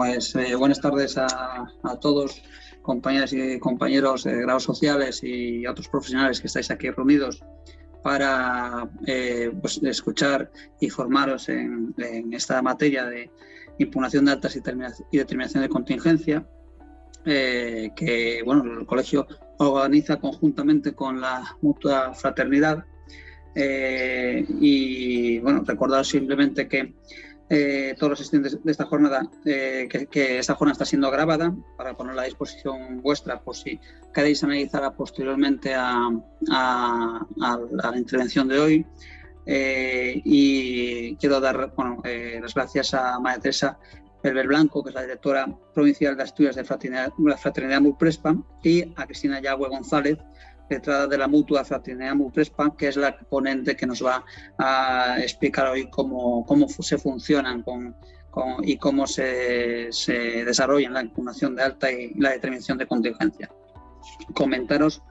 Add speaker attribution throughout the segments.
Speaker 1: Pues buenas tardes a todos, compañeras y compañeros de grados sociales y otros profesionales que estáis aquí reunidos para pues, escuchar y formaros en esta materia de impugnación de actas y determinación de contingencia, que bueno, el colegio organiza conjuntamente con la Mutua Fraternidad. Y bueno, recordaros simplemente que todos los asistentes de esta jornada, que esta jornada está siendo grabada para ponerla a disposición vuestra por si queréis analizarla posteriormente a la intervención de hoy. Y quiero dar las gracias a María Teresa Belver Blanco, que es la directora provincial de Asturias de la Fraternidad MUPRESPA, y a Cristina Yagüe González, letrada de la Mutua Fraternidad MUPRESPA, que es la ponente que nos va a explicar hoy cómo se funcionan y cómo se desarrollan la impugnación de alta y la determinación de contingencia. Comentaros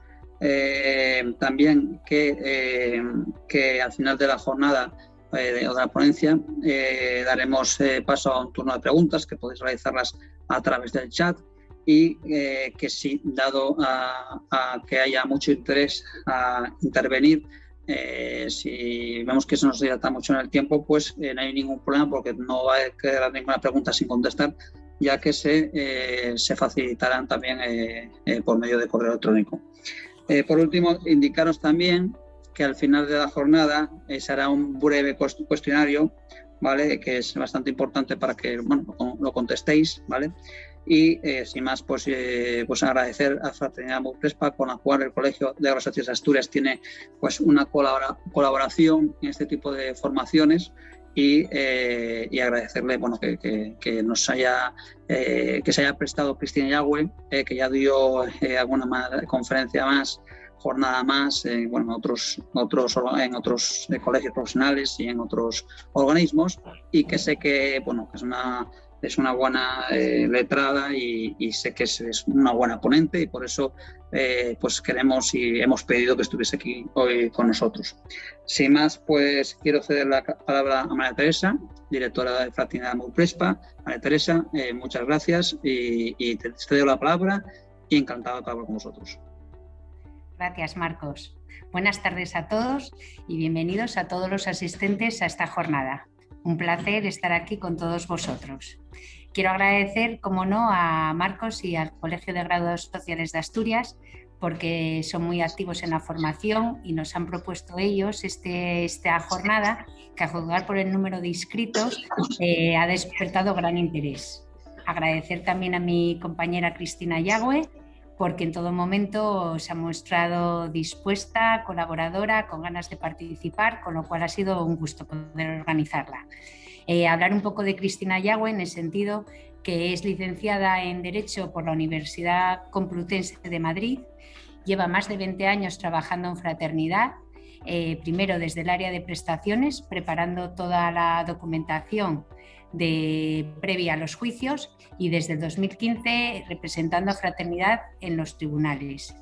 Speaker 1: también que al final de la jornada o de la ponencia daremos paso a un turno de preguntas que podéis realizarlas a través del chat. Y que sí, dado a que haya mucho interés a intervenir, si vemos que se nos dilata mucho en el tiempo, pues no hay ningún problema, porque no va a quedar ninguna pregunta sin contestar, ya que se facilitarán también por medio de correo electrónico. Por último, indicaros también que al final de la jornada se hará un breve cuestionario, ¿vale?, que es bastante importante para que lo contestéis, ¿vale? Y sin más, pues agradecer a Fraternidad MUPRESPA, con la cual el Colegio de Grados Sociales de Asturias tiene pues una colaboración en este tipo de formaciones, y agradecerle que se haya prestado Cristina Yagüe, que ya dio alguna conferencia más, jornada más, en otros colegios profesionales y en otros organismos, y que sé que es una buena letrada y sé que es una buena ponente, y por eso pues queremos y hemos pedido que estuviese aquí hoy con nosotros. Sin más, pues quiero ceder la palabra a María Teresa, directora de Fraternidad MUPRESPA. María Teresa, muchas gracias y te cedo la palabra, y encantado de hablar con vosotros.
Speaker 2: Gracias, Marcos. Buenas tardes a todos y bienvenidos a todos los asistentes a esta jornada. Un placer estar aquí con todos vosotros. Quiero agradecer, como no, a Marcos y al Colegio de Grados Sociales de Asturias, porque son muy activos en la formación y nos han propuesto ellos esta jornada, que a juzgar por el número de inscritos ha despertado gran interés. Agradecer también a mi compañera Cristina Yagüe, porque en todo momento se ha mostrado dispuesta, colaboradora, con ganas de participar, con lo cual ha sido un gusto poder organizarla. Hablar un poco de Cristina Yagüe, en el sentido que es licenciada en Derecho por la Universidad Complutense de Madrid, lleva más de 20 años trabajando en fraternidad, primero desde el área de prestaciones, preparando toda la documentación previa a los juicios, y desde el 2015 representando a Fraternidad en los tribunales.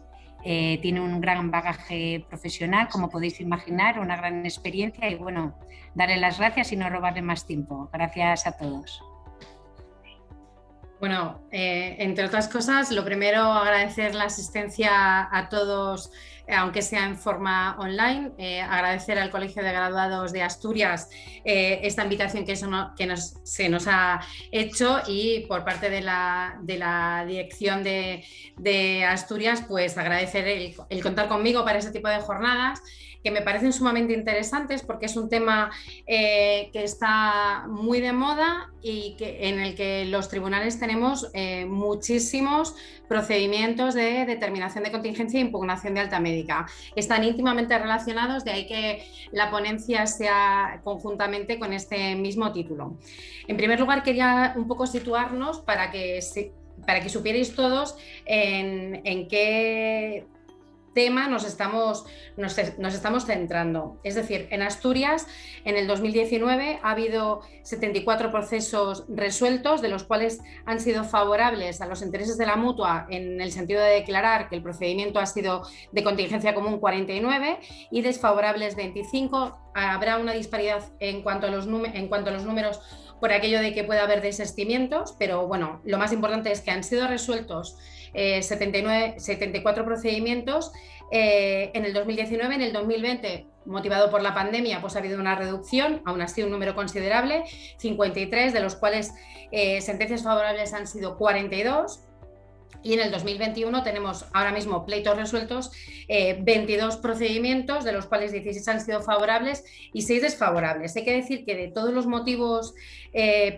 Speaker 2: Tiene un gran bagaje profesional, como podéis imaginar, una gran experiencia, y bueno, darle las gracias y no robarle más tiempo. Gracias a todos.
Speaker 3: Bueno, entre otras cosas, lo primero, agradecer la asistencia a todos, aunque sea en forma online, agradecer al Colegio de Graduados de Asturias esta invitación que se nos ha hecho, y por parte de la dirección de Asturias, pues agradecer el contar conmigo para este tipo de jornadas, que me parecen sumamente interesantes, porque es un tema que está muy de moda y en el que los tribunales tenemos muchísimos procedimientos de determinación de contingencia e impugnación de alta médica. Están íntimamente relacionados, de ahí que la ponencia sea conjuntamente con este mismo título. En primer lugar, quería un poco situarnos para que supierais todos en qué tema nos estamos centrando. Es decir, en Asturias, en el 2019 ha habido 74 procesos resueltos, de los cuales han sido favorables a los intereses de la mutua en el sentido de declarar que el procedimiento ha sido de contingencia común 49 y desfavorables 25. Habrá una disparidad en cuanto a los números por aquello de que pueda haber desistimientos, pero bueno, lo más importante es que han sido resueltos 74 procedimientos en el 2019. En el 2020, motivado por la pandemia, pues ha habido una reducción, aún así un número considerable, 53, de los cuales sentencias favorables han sido 42. Y en el 2021 tenemos ahora mismo pleitos resueltos, 22 procedimientos, de los cuales 16 han sido favorables y 6 desfavorables. Hay que decir que de todos los motivos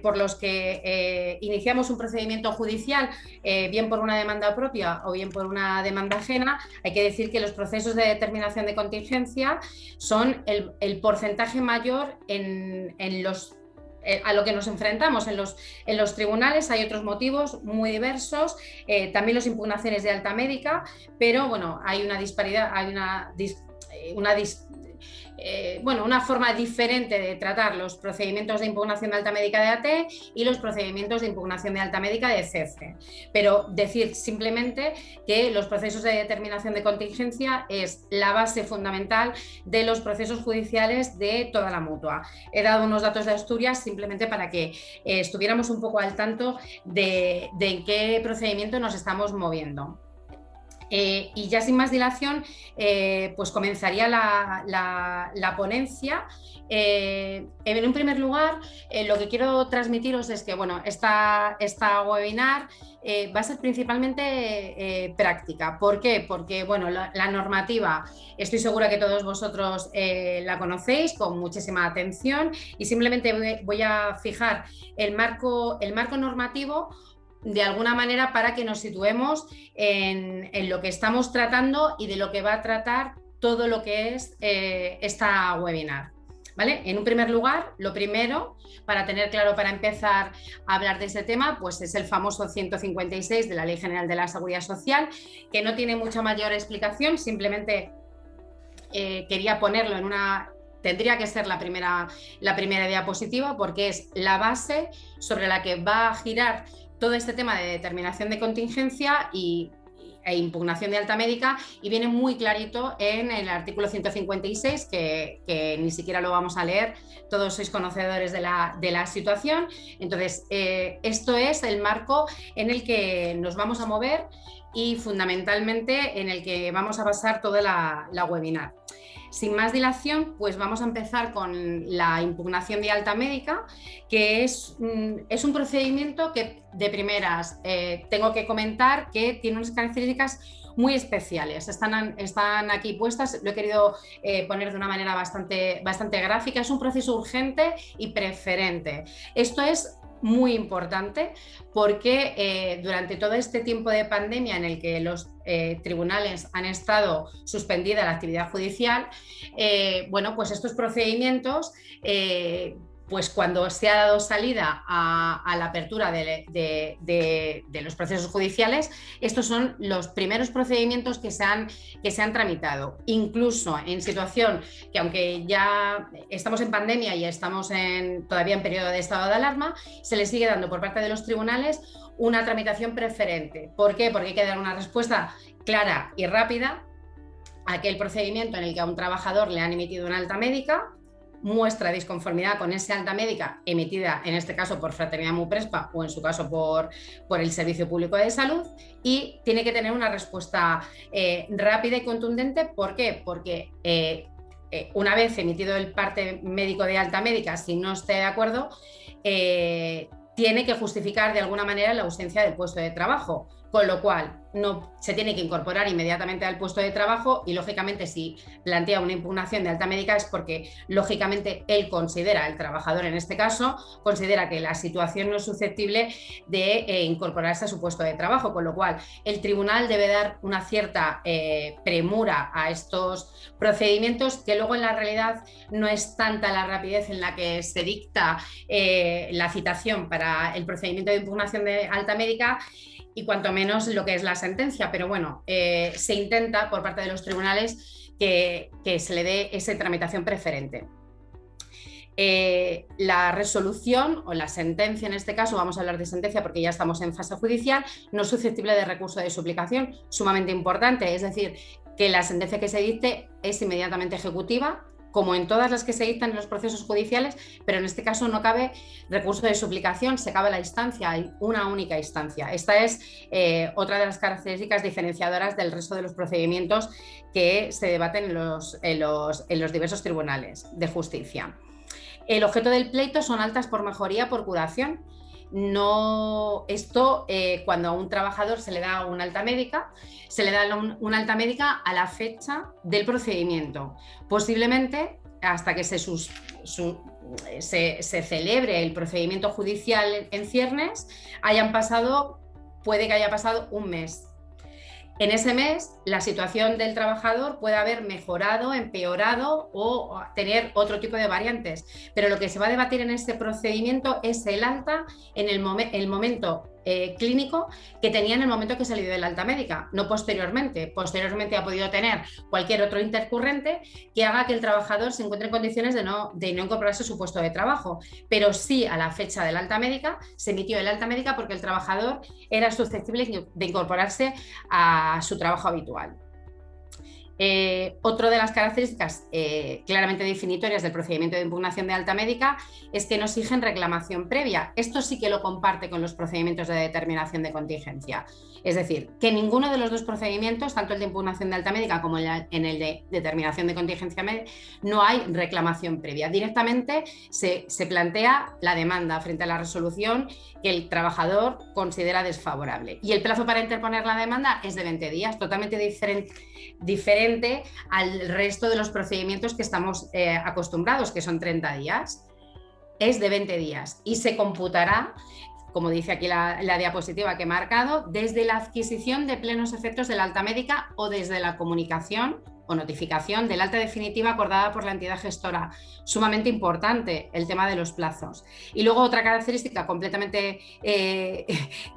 Speaker 3: por los que iniciamos un procedimiento judicial, bien por una demanda propia o bien por una demanda ajena, hay que decir que los procesos de determinación de contingencia son el porcentaje mayor a lo que nos enfrentamos en los tribunales. Hay otros motivos muy diversos, también las impugnaciones de alta médica, pero bueno, hay una disparidad, hay una forma diferente de tratar los procedimientos de impugnación de alta médica de AT y los procedimientos de impugnación de alta médica de CEFE. Pero decir simplemente que los procesos de determinación de contingencia es la base fundamental de los procesos judiciales de toda la mutua. He dado unos datos de Asturias simplemente para que estuviéramos un poco al tanto de en qué procedimiento nos estamos moviendo. Y ya sin más dilación, pues comenzaría la ponencia. En un primer lugar, lo que quiero transmitiros es que bueno, esta webinar va a ser principalmente práctica. ¿Por qué? Porque bueno, la normativa, estoy segura que todos vosotros la conocéis con muchísima atención, y simplemente voy a fijar el marco normativo de alguna manera para que nos situemos en lo que estamos tratando y de lo que va a tratar todo lo que es esta webinar. ¿Vale? En un primer lugar, lo primero, para tener claro, para empezar a hablar de este tema, pues es el famoso 156 de la Ley General de la Seguridad Social, que no tiene mucha mayor explicación, simplemente quería ponerlo en una... Tendría que ser la primera diapositiva, porque es la base sobre la que va a girar todo este tema de determinación de contingencia e impugnación de alta médica, y viene muy clarito en el artículo 156, que ni siquiera lo vamos a leer, todos sois conocedores de la situación. Entonces, esto es el marco en el que nos vamos a mover y fundamentalmente en el que vamos a basar toda la webinar. Sin más dilación, pues vamos a empezar con la impugnación de alta médica, que es un procedimiento que de primeras tengo que comentar que tiene unas características muy especiales. Están aquí puestas, lo he querido poner de una manera bastante gráfica. Es un proceso urgente y preferente. Esto es muy importante porque durante todo este tiempo de pandemia en el que los tribunales han estado suspendida la actividad judicial, bueno, pues estos procedimientos, pues cuando se ha dado salida a la apertura de los procesos judiciales, estos son los primeros procedimientos que se han tramitado. Incluso en situación que, aunque ya estamos en pandemia y estamos todavía en periodo de estado de alarma, se le sigue dando por parte de los tribunales una tramitación preferente. ¿Por qué? Porque hay que dar una respuesta clara y rápida a aquel procedimiento en el que a un trabajador le han emitido una alta médica, muestra disconformidad con esa alta médica emitida, en este caso por Fraternidad Muprespa o en su caso por el Servicio Público de Salud, y tiene que tener una respuesta rápida y contundente. ¿Por qué? Porque una vez emitido el parte médico de alta médica, si no esté de acuerdo, tiene que justificar de alguna manera la ausencia del puesto de trabajo, con lo cual no se tiene que incorporar inmediatamente al puesto de trabajo, y lógicamente si plantea una impugnación de alta médica es porque lógicamente él considera, el trabajador en este caso, considera que la situación no es susceptible de incorporarse a su puesto de trabajo, con lo cual el tribunal debe dar una cierta premura a estos procedimientos, que luego en la realidad no es tanta la rapidez en la que se dicta la citación para el procedimiento de impugnación de alta médica, y cuanto menos lo que es la sentencia, pero bueno, se intenta por parte de los tribunales que se le dé esa tramitación preferente. La resolución o la sentencia, en este caso vamos a hablar de sentencia porque ya estamos en fase judicial, no es susceptible de recurso de suplicación, sumamente importante, es decir, que la sentencia que se dicte es inmediatamente ejecutiva, como en todas las que se dictan en los procesos judiciales, pero en este caso no cabe recurso de suplicación, se cabe la instancia, hay una única instancia. Esta es otra de las características diferenciadoras del resto de los procedimientos que se debaten en los diversos tribunales de justicia. El objeto del pleito son altas por mejoría por curación. No, esto cuando a un trabajador se le da una alta médica, se le da una alta médica a la fecha del procedimiento. Posiblemente hasta que se celebre el procedimiento judicial en ciernes, puede que haya pasado un mes. En ese mes, la situación del trabajador puede haber mejorado, empeorado o tener otro tipo de variantes. Pero lo que se va a debatir en este procedimiento es el alta en el momento clínico que tenía en el momento que salió del alta médica, no posteriormente. Posteriormente ha podido tener cualquier otro intercurrente que haga que el trabajador se encuentre en condiciones de no incorporarse a su puesto de trabajo. Pero sí, a la fecha del alta médica, se emitió el alta médica porque el trabajador era susceptible de incorporarse a su trabajo habitual. Otra de las características claramente definitorias del procedimiento de impugnación de alta médica es que no exigen reclamación previa. Esto sí que lo comparte con los procedimientos de determinación de contingencia. Es decir, que ninguno de los dos procedimientos, tanto el de impugnación de alta médica como en el de determinación de contingencia médica, no hay reclamación previa. Directamente se plantea la demanda frente a la resolución que el trabajador considera desfavorable. Y el plazo para interponer la demanda es de 20 días, totalmente diferente al resto de los procedimientos que estamos acostumbrados, que son 30 días. Es de 20 días y se computará, como dice aquí la diapositiva que he marcado, desde la adquisición de plenos efectos de la alta médica o desde la comunicación o notificación del alta definitiva acordada por la entidad gestora. Sumamente importante el tema de los plazos. Y luego otra característica completamente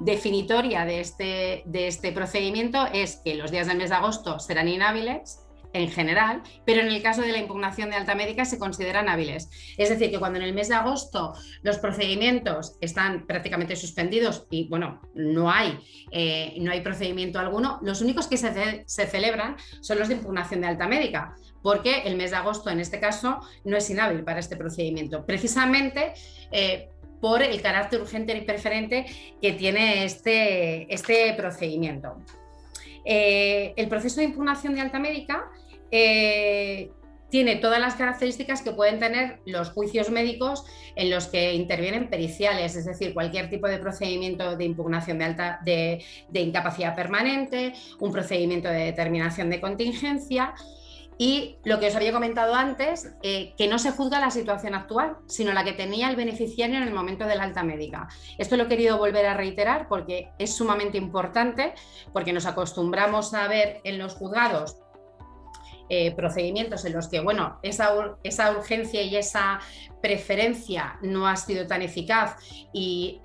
Speaker 3: definitoria de este procedimiento es que los días del mes de agosto serán inhábiles en general, pero en el caso de la impugnación de alta médica se consideran hábiles. Es decir, que cuando en el mes de agosto los procedimientos están prácticamente suspendidos y bueno, no hay procedimiento alguno, los únicos que se celebran son los de impugnación de alta médica, porque el mes de agosto en este caso no es inhábil para este procedimiento, precisamente por el carácter urgente y preferente que tiene este procedimiento. El proceso de impugnación de alta médica tiene todas las características que pueden tener los juicios médicos en los que intervienen periciales, es decir, cualquier tipo de procedimiento de impugnación de incapacidad permanente, un procedimiento de determinación de contingencia. Y lo que os había comentado antes, que no se juzga la situación actual, sino la que tenía el beneficiario en el momento de la alta médica. Esto lo he querido volver a reiterar porque es sumamente importante, porque nos acostumbramos a ver en los juzgados procedimientos en los que, bueno, esa urgencia y esa preferencia no ha sido tan eficaz y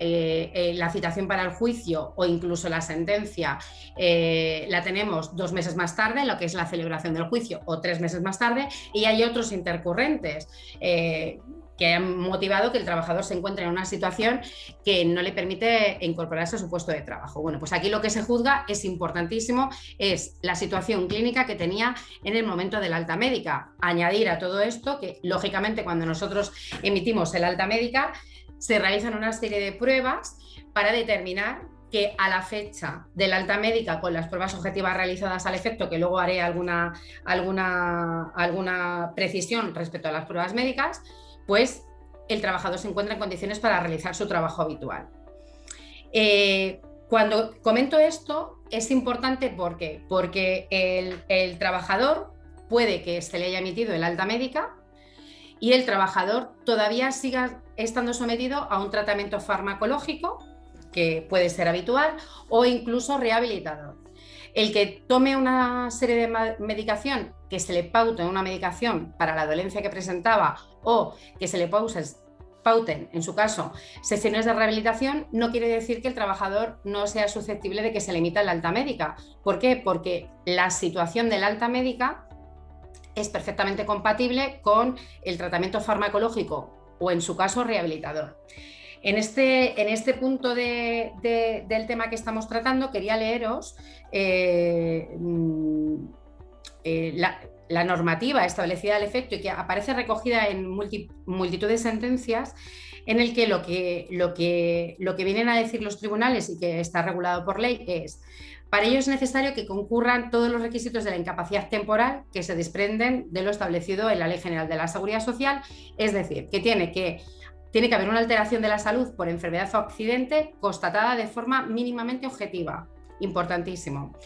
Speaker 3: la citación para el juicio o incluso la sentencia la tenemos 2 meses más tarde, lo que es la celebración del juicio, o 3 meses más tarde, y hay otros intercurrentes que han motivado que el trabajador se encuentre en una situación que no le permite incorporarse a su puesto de trabajo. Bueno, pues aquí lo que se juzga es importantísimo, es la situación clínica que tenía en el momento de la alta médica. Añadir a todo esto que, lógicamente, cuando nosotros emitimos el alta médica, se realizan una serie de pruebas para determinar que a la fecha de la alta médica, con las pruebas objetivas realizadas al efecto, que luego haré alguna precisión respecto a las pruebas médicas, pues el trabajador se encuentra en condiciones para realizar su trabajo habitual. Cuando comento esto es importante porque el trabajador puede que se le haya emitido el alta médica y el trabajador todavía siga estando sometido a un tratamiento farmacológico que puede ser habitual o incluso rehabilitador. El que tome una serie de medicación, que se le paute una medicación para la dolencia que presentaba o que se le pauten, en su caso, sesiones de rehabilitación, no quiere decir que el trabajador no sea susceptible de que se le emita la alta médica. ¿Por qué? Porque la situación de la alta médica es perfectamente compatible con el tratamiento farmacológico o, en su caso, rehabilitador. En este punto del tema que estamos tratando, quería leeros la normativa establecida al efecto y que aparece recogida en multitud de sentencias, en el que lo que vienen a decir los tribunales y que está regulado por ley es: para ello es necesario que concurran todos los requisitos de la incapacidad temporal que se desprenden de lo establecido en la Ley General de la Seguridad Social, es decir, que tiene que haber una alteración de la salud por enfermedad o accidente constatada de forma mínimamente objetiva. Importantísimo.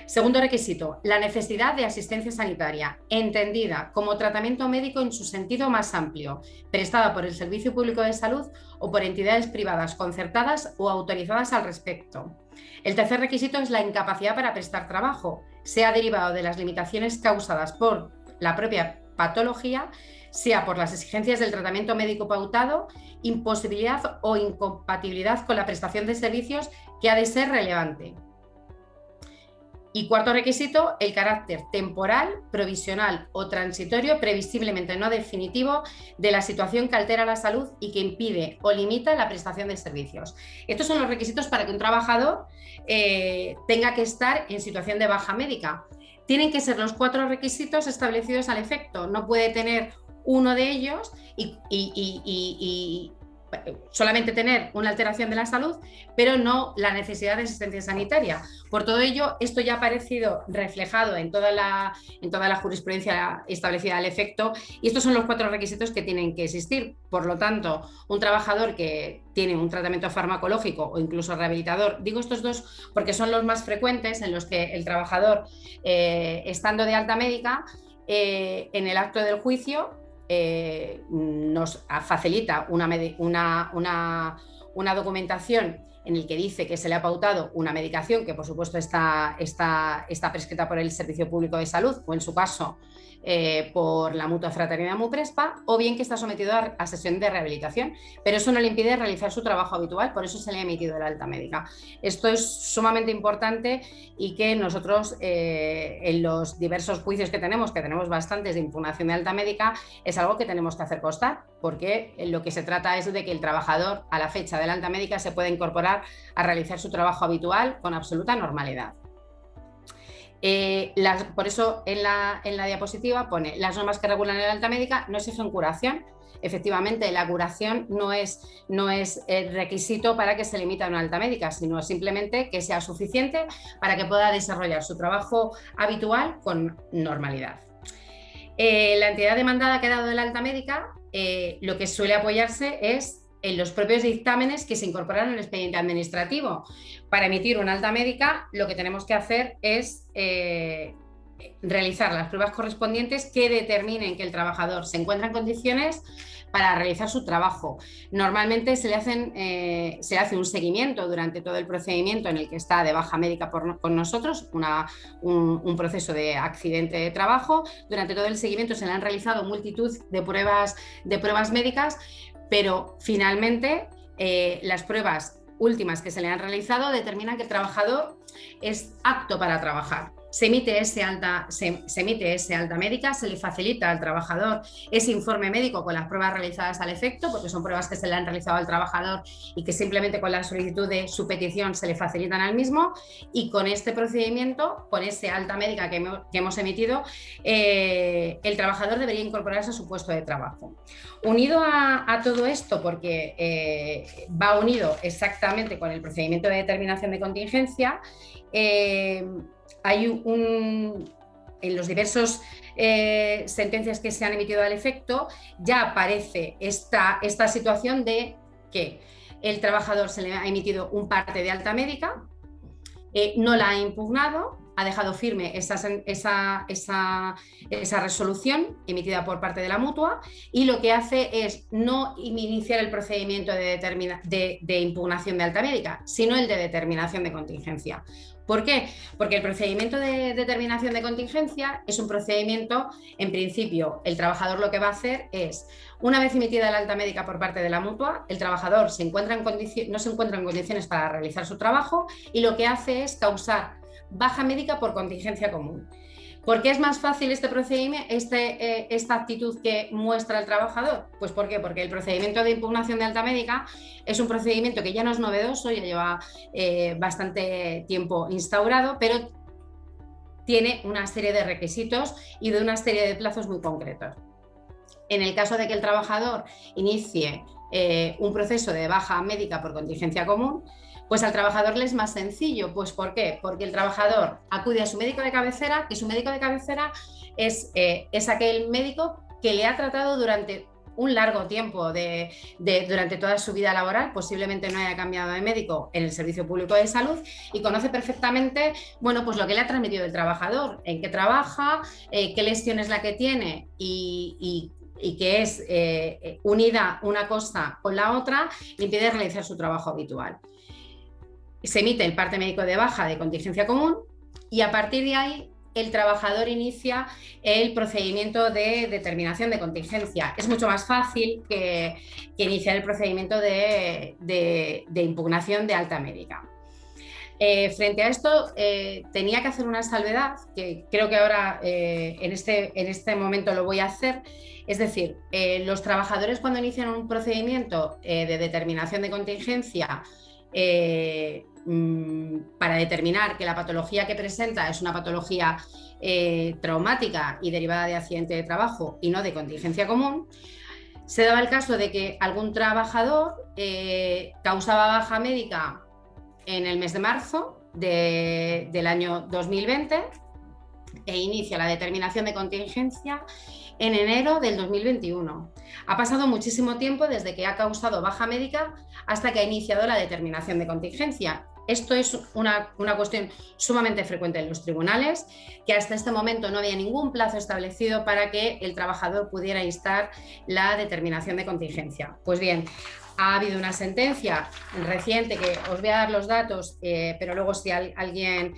Speaker 3: Segundo requisito, la necesidad de asistencia sanitaria, entendida como tratamiento médico en su sentido más amplio, prestada por el Servicio Público de Salud o por entidades privadas concertadas o autorizadas al respecto. El tercer requisito es la incapacidad para prestar trabajo, sea derivado de las limitaciones causadas por la propia patología, sea por las exigencias del tratamiento médico pautado, imposibilidad o incompatibilidad con la prestación de servicios que ha de ser relevante. Y cuarto requisito, el carácter temporal, provisional o transitorio, previsiblemente no definitivo, de la situación que altera la salud y que impide o limita la prestación de servicios. Estos son los requisitos para que un trabajador tenga que estar en situación de baja médica. Tienen que ser los 4 requisitos establecidos al efecto. No puede tener uno de ellos y solamente tener una alteración de la salud, pero no la necesidad de asistencia sanitaria. Por todo ello, esto ya ha aparecido reflejado en toda la jurisprudencia establecida al efecto, y estos son los 4 requisitos que tienen que existir. Por lo tanto, un trabajador que tiene un tratamiento farmacológico o incluso rehabilitador, digo estos 2 porque son los más frecuentes en los que el trabajador, estando de alta médica, en el acto del juicio, nos facilita una documentación en el que dice que se le ha pautado una medicación que, por supuesto, está prescrita por el Servicio Público de Salud o, en su caso, por la Mutua Fraternidad Muprespa, o bien que está sometido a sesión de rehabilitación, pero eso no le impide realizar su trabajo habitual, por eso se le ha emitido la alta médica. Esto es sumamente importante y que nosotros, en los diversos juicios que tenemos bastantes de impugnación de alta médica, es algo que tenemos que hacer constar, porque lo que se trata es de que el trabajador, a la fecha de la alta médica, se pueda incorporar a realizar su trabajo habitual con absoluta normalidad. Por eso en la diapositiva pone: las normas que regulan la alta médica no exigen curación. Efectivamente, la curación no es el requisito para que se le emita una alta médica, sino simplemente que sea suficiente para que pueda desarrollar su trabajo habitual con normalidad. La entidad demandada que ha dado de la alta médica, lo que suele apoyarse es en los propios dictámenes que se incorporan en el expediente administrativo. Para emitir una alta médica, lo que tenemos que hacer es realizar las pruebas correspondientes que determinen que el trabajador se encuentra en condiciones para realizar su trabajo. Normalmente se hace un seguimiento durante todo el procedimiento en el que está de baja médica con nosotros, un proceso de accidente de trabajo. Durante todo el seguimiento se le han realizado multitud de pruebas médicas, pero finalmente las pruebas últimas que se le han realizado determinan que el trabajador es apto para trabajar. Se emite ese alta médica, se le facilita al trabajador ese informe médico con las pruebas realizadas al efecto, porque son pruebas que se le han realizado al trabajador y que simplemente con la solicitud de su petición se le facilitan al mismo, y con este procedimiento, con ese alta médica que hemos emitido, el trabajador debería incorporarse a su puesto de trabajo. Unido a todo esto, porque va unido exactamente con el procedimiento de determinación de contingencia, hay en los diversos sentencias que se han emitido al efecto, ya aparece esta situación de que el trabajador se le ha emitido un parte de alta médica, no la ha impugnado, ha dejado firme esa resolución emitida por parte de la mutua, y lo que hace es no iniciar el procedimiento de impugnación de alta médica, sino el de determinación de contingencia. ¿Por qué? Porque el procedimiento de determinación de contingencia es un procedimiento, en principio, el trabajador lo que va a hacer es, una vez emitida el alta médica por parte de la mutua, el trabajador no se encuentra en condiciones para realizar su trabajo y lo que hace es causar baja médica por contingencia común. ¿Por qué es más fácil este procedimiento, esta actitud que muestra el trabajador? Pues ¿por qué? Porque el procedimiento de impugnación de alta médica es un procedimiento que ya no es novedoso, ya lleva bastante tiempo instaurado, pero tiene una serie de requisitos y de una serie de plazos muy concretos. En el caso de que el trabajador inicie un proceso de baja médica por contingencia común, pues al trabajador le es más sencillo. Pues ¿por qué? Porque el trabajador acude a su médico de cabecera, que su médico de cabecera es aquel médico que le ha tratado durante un largo tiempo, durante toda su vida laboral, posiblemente no haya cambiado de médico en el servicio público de salud y conoce perfectamente, bueno, pues lo que le ha transmitido el trabajador, en qué trabaja, qué lesión es la que tiene y que es unida una cosa con la otra, le impide realizar su trabajo habitual. Se emite el parte médico de baja de contingencia común y a partir de ahí el trabajador inicia el procedimiento de determinación de contingencia. Es mucho más fácil que iniciar el procedimiento de impugnación de alta médica. Frente a esto, tenía que hacer una salvedad, que creo que ahora en este momento lo voy a hacer. Es decir, los trabajadores cuando inician un procedimiento de determinación de contingencia para determinar que la patología que presenta es una patología traumática y derivada de accidente de trabajo y no de contingencia común, se daba el caso de que algún trabajador causaba baja médica en el mes de marzo del año 2020 e inicia la determinación de contingencia en enero del 2021. Ha pasado muchísimo tiempo desde que ha causado baja médica hasta que ha iniciado la determinación de contingencia. Esto es una cuestión sumamente frecuente en los tribunales, que hasta este momento no había ningún plazo establecido para que el trabajador pudiera instar la determinación de contingencia. Pues bien, ha habido una sentencia reciente que os voy a dar los datos, pero luego si alguien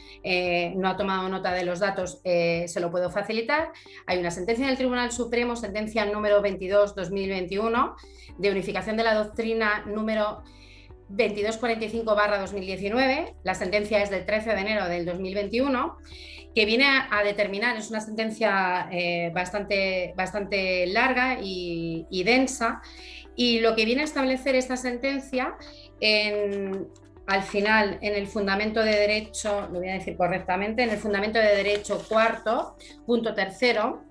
Speaker 3: no ha tomado nota de los datos se lo puedo facilitar. Hay una sentencia del Tribunal Supremo, sentencia número 22/2021, de unificación de la doctrina número 2245/2019, la sentencia es del 13 de enero del 2021, que viene a determinar, es una sentencia bastante larga y densa, y lo que viene a establecer esta sentencia al final en el fundamento de derecho, lo voy a decir correctamente, en el fundamento de derecho cuarto, punto tercero,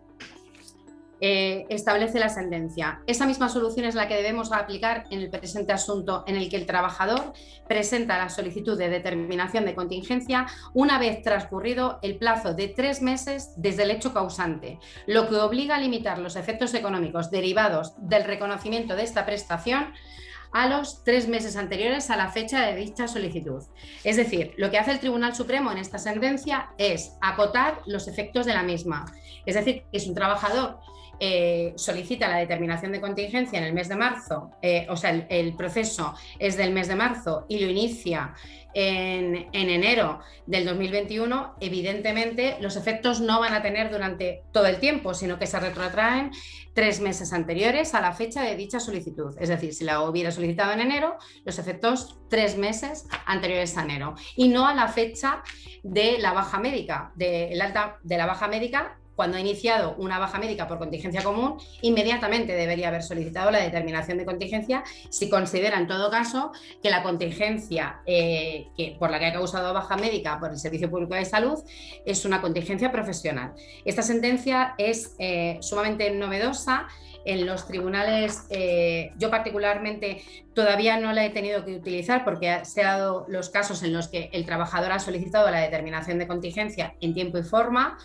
Speaker 3: establece la sentencia. Esa misma solución es la que debemos aplicar en el presente asunto, en el que el trabajador presenta la solicitud de determinación de contingencia una vez transcurrido el plazo de 3 meses desde el hecho causante, lo que obliga a limitar los efectos económicos derivados del reconocimiento de esta prestación a los 3 meses anteriores a la fecha de dicha solicitud. Es decir, lo que hace el Tribunal Supremo en esta sentencia es acotar los efectos de la misma. Es decir, que si un trabajador solicita la determinación de contingencia en el mes de marzo, o sea, el proceso es del mes de marzo y lo inicia en enero del 2021, evidentemente los efectos no van a tener durante todo el tiempo, sino que se retrotraen 3 meses anteriores a la fecha de dicha solicitud. Es decir, si la hubiera solicitado en enero, los efectos 3 meses anteriores a enero y no a la fecha de la baja médica, de la baja médica. Cuando ha iniciado una baja médica por contingencia común, inmediatamente debería haber solicitado la determinación de contingencia si considera en todo caso que la contingencia por la que ha causado baja médica por el Servicio Público de Salud es una contingencia profesional. Esta sentencia es sumamente novedosa. En los tribunales, yo particularmente todavía no la he tenido que utilizar porque se han dado los casos en los que el trabajador ha solicitado la determinación de contingencia en tiempo y forma.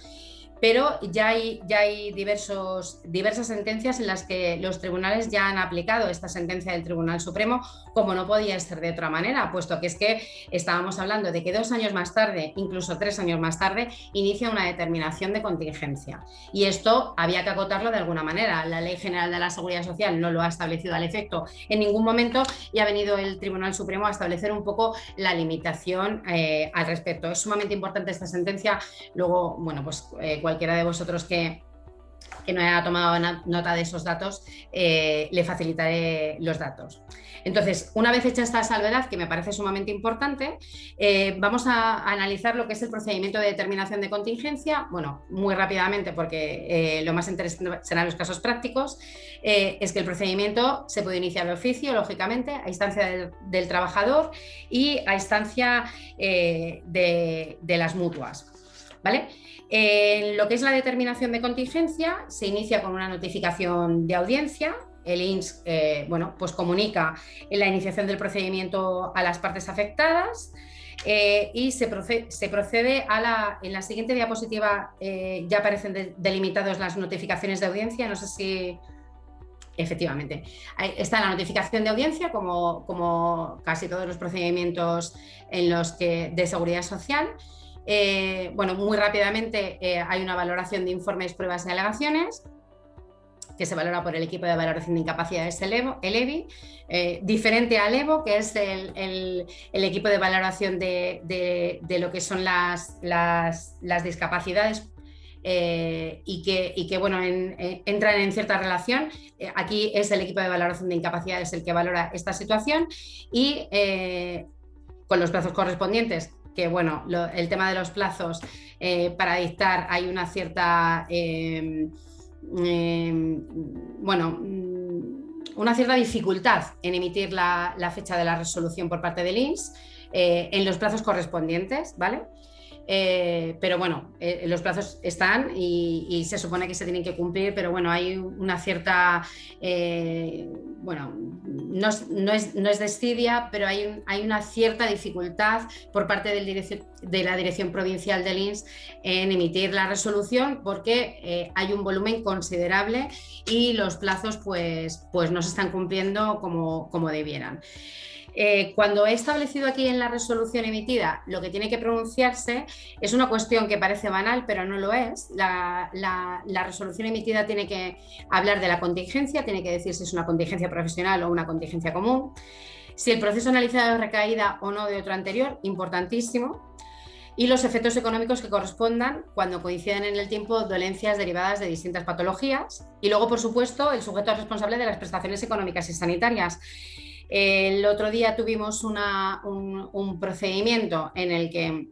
Speaker 3: pero ya hay diversas sentencias en las que los tribunales ya han aplicado esta sentencia del Tribunal Supremo, como no podía ser de otra manera, puesto que es que estábamos hablando de que 2 años más tarde, incluso 3 años más tarde, inicia una determinación de contingencia. Y esto había que acotarlo de alguna manera. La Ley General de la Seguridad Social no lo ha establecido al efecto en ningún momento y ha venido el Tribunal Supremo a establecer un poco la limitación al respecto. Es sumamente importante esta sentencia. Luego, bueno, pues cualquiera de vosotros que no haya tomado nota de esos datos, le facilitaré los datos. Entonces, una vez hecha esta salvedad, que me parece sumamente importante, vamos a analizar lo que es el procedimiento de determinación de contingencia. Bueno, muy rápidamente, porque lo más interesante serán los casos prácticos. Es que el procedimiento se puede iniciar de oficio, lógicamente, a instancia del trabajador y a instancia de las mutuas, ¿vale? En lo que es la determinación de contingencia, se inicia con una notificación de audiencia. El INS bueno, pues comunica la iniciación del procedimiento a las partes afectadas y se procede en la siguiente diapositiva. Ya aparecen delimitadas las notificaciones de audiencia. No sé si... Efectivamente, está la notificación de audiencia, como casi todos los procedimientos de seguridad social. Bueno, muy rápidamente hay una valoración de informes, pruebas y alegaciones que se valora por el equipo de valoración de incapacidades, el EVI, diferente al EVO, que es el equipo de valoración de lo que son las discapacidades y que bueno, entran en cierta relación. Aquí es el equipo de valoración de incapacidades el que valora esta situación y con los plazos correspondientes, que bueno, el tema de los plazos para dictar hay una cierta una cierta dificultad en emitir la fecha de la resolución por parte del INS en los plazos correspondientes, ¿vale? Pero bueno, los plazos están y se supone que se tienen que cumplir, pero bueno, hay una cierta, bueno, no es desidia, pero hay una cierta dificultad por parte de la Dirección Provincial del INS en emitir la resolución, porque hay un volumen considerable y los plazos pues no se están cumpliendo como debieran. Cuando he establecido aquí en la resolución emitida lo que tiene que pronunciarse, es una cuestión que parece banal, pero no lo es. La resolución emitida tiene que hablar de la contingencia, tiene que decir si es una contingencia profesional o una contingencia común, si el proceso analizado es recaída o no de otro anterior, importantísimo, y los efectos económicos que correspondan cuando coinciden en el tiempo dolencias derivadas de distintas patologías, y luego, por supuesto, el sujeto responsable de las prestaciones económicas y sanitarias. El otro día tuvimos un procedimiento en el que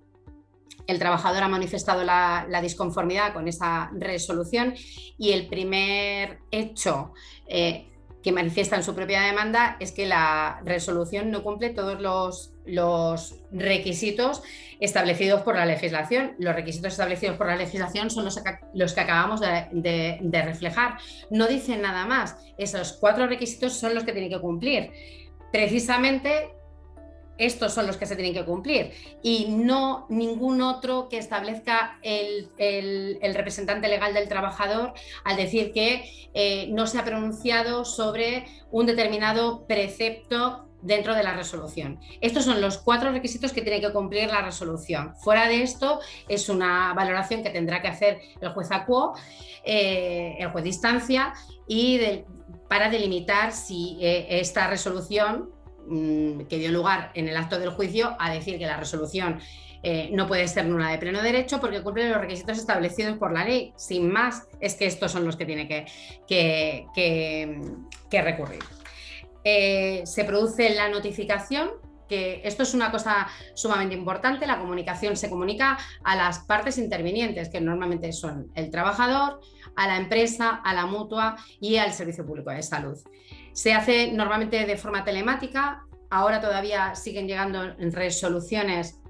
Speaker 3: el trabajador ha manifestado la disconformidad con esa resolución y el primer hecho que manifiesta en su propia demanda es que la resolución no cumple todos los requisitos establecidos por la legislación. Los requisitos establecidos por la legislación son los que acabamos de reflejar. No dicen nada más. Esos 4 requisitos son los que tienen que cumplir. Precisamente estos son los que se tienen que cumplir y no ningún otro que establezca el representante legal del trabajador al decir que no se ha pronunciado sobre un determinado precepto dentro de la resolución. Estos son los 4 requisitos que tiene que cumplir la resolución. Fuera de esto es una valoración que tendrá que hacer el juez acuo, el juez de instancia, y para delimitar si esta resolución que dio lugar en el acto del juicio a decir que la resolución no puede ser nula de pleno derecho porque cumple los requisitos establecidos por la ley. Sin más, es que estos son los que tiene que recurrir. Se produce la notificación, que esto es una cosa sumamente importante. La comunicación se comunica a las partes intervinientes, que normalmente son el trabajador, a la empresa, a la mutua y al Servicio Público de Salud. Se hace normalmente de forma telemática. Ahora todavía siguen llegando resoluciones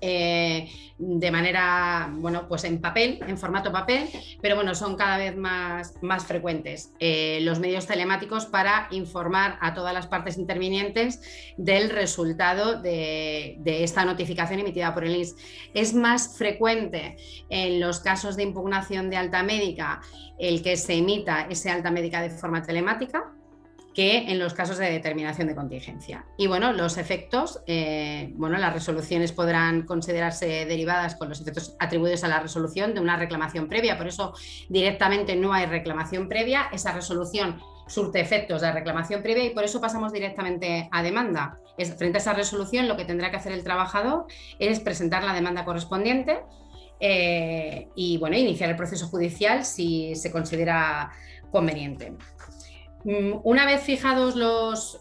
Speaker 3: de manera, bueno, pues en papel, en formato papel, pero bueno, son cada vez más frecuentes los medios telemáticos para informar a todas las partes intervinientes del resultado de esta notificación emitida por el INS. Es más frecuente en los casos de impugnación de alta médica el que se emita ese alta médica de forma telemática que en los casos de determinación de contingencia. Y bueno, los efectos, bueno, las resoluciones podrán considerarse derivadas con los efectos atribuidos a la resolución de una reclamación previa, por eso directamente no hay reclamación previa, esa resolución surte efectos de reclamación previa y por eso pasamos directamente a demanda. Frente a esa resolución lo que tendrá que hacer el trabajador es presentar la demanda correspondiente y bueno, iniciar el proceso judicial si se considera conveniente. Una vez fijados los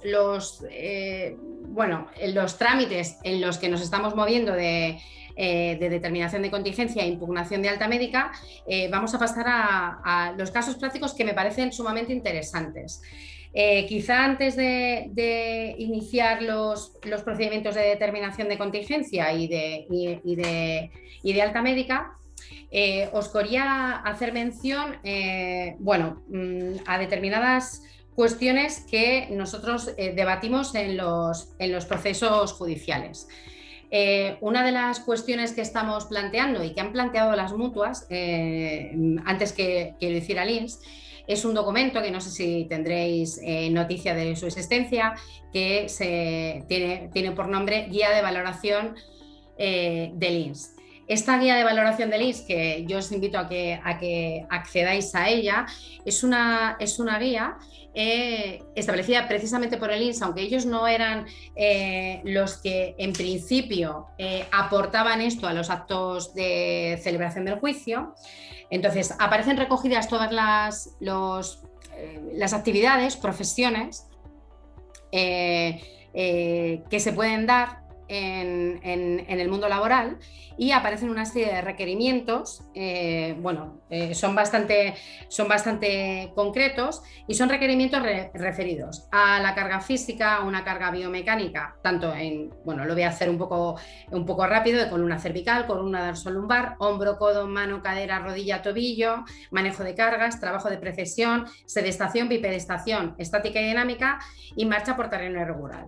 Speaker 3: trámites en los que nos estamos moviendo de determinación de contingencia e impugnación de alta médica, vamos a pasar a los casos prácticos que me parecen sumamente interesantes. Quizá antes de iniciar los procedimientos de determinación de contingencia y de alta médica, os quería hacer mención a determinadas cuestiones que nosotros debatimos en los procesos judiciales. Una de las cuestiones que estamos planteando y que han planteado las mutuas antes que lo hiciera el INS es un documento que no sé si tendréis noticia de su existencia, que tiene por nombre Guía de Valoración del INS. Esta guía de valoración del INS, que yo os invito a que accedáis a ella, es una guía establecida precisamente por el INS, aunque ellos no eran los que en principio aportaban esto a los actos de celebración del juicio. Entonces, aparecen recogidas todas las actividades, profesiones que se pueden dar en el mundo laboral y aparecen una serie de requerimientos, son bastante concretos y son requerimientos referidos a la carga física, a una carga biomecánica, tanto lo voy a hacer un poco rápido, de columna cervical, columna dorsolumbar, hombro, codo, mano, cadera, rodilla, tobillo, manejo de cargas, trabajo de precesión, sedestación, bipedestación, estática y dinámica y marcha por terreno irregular.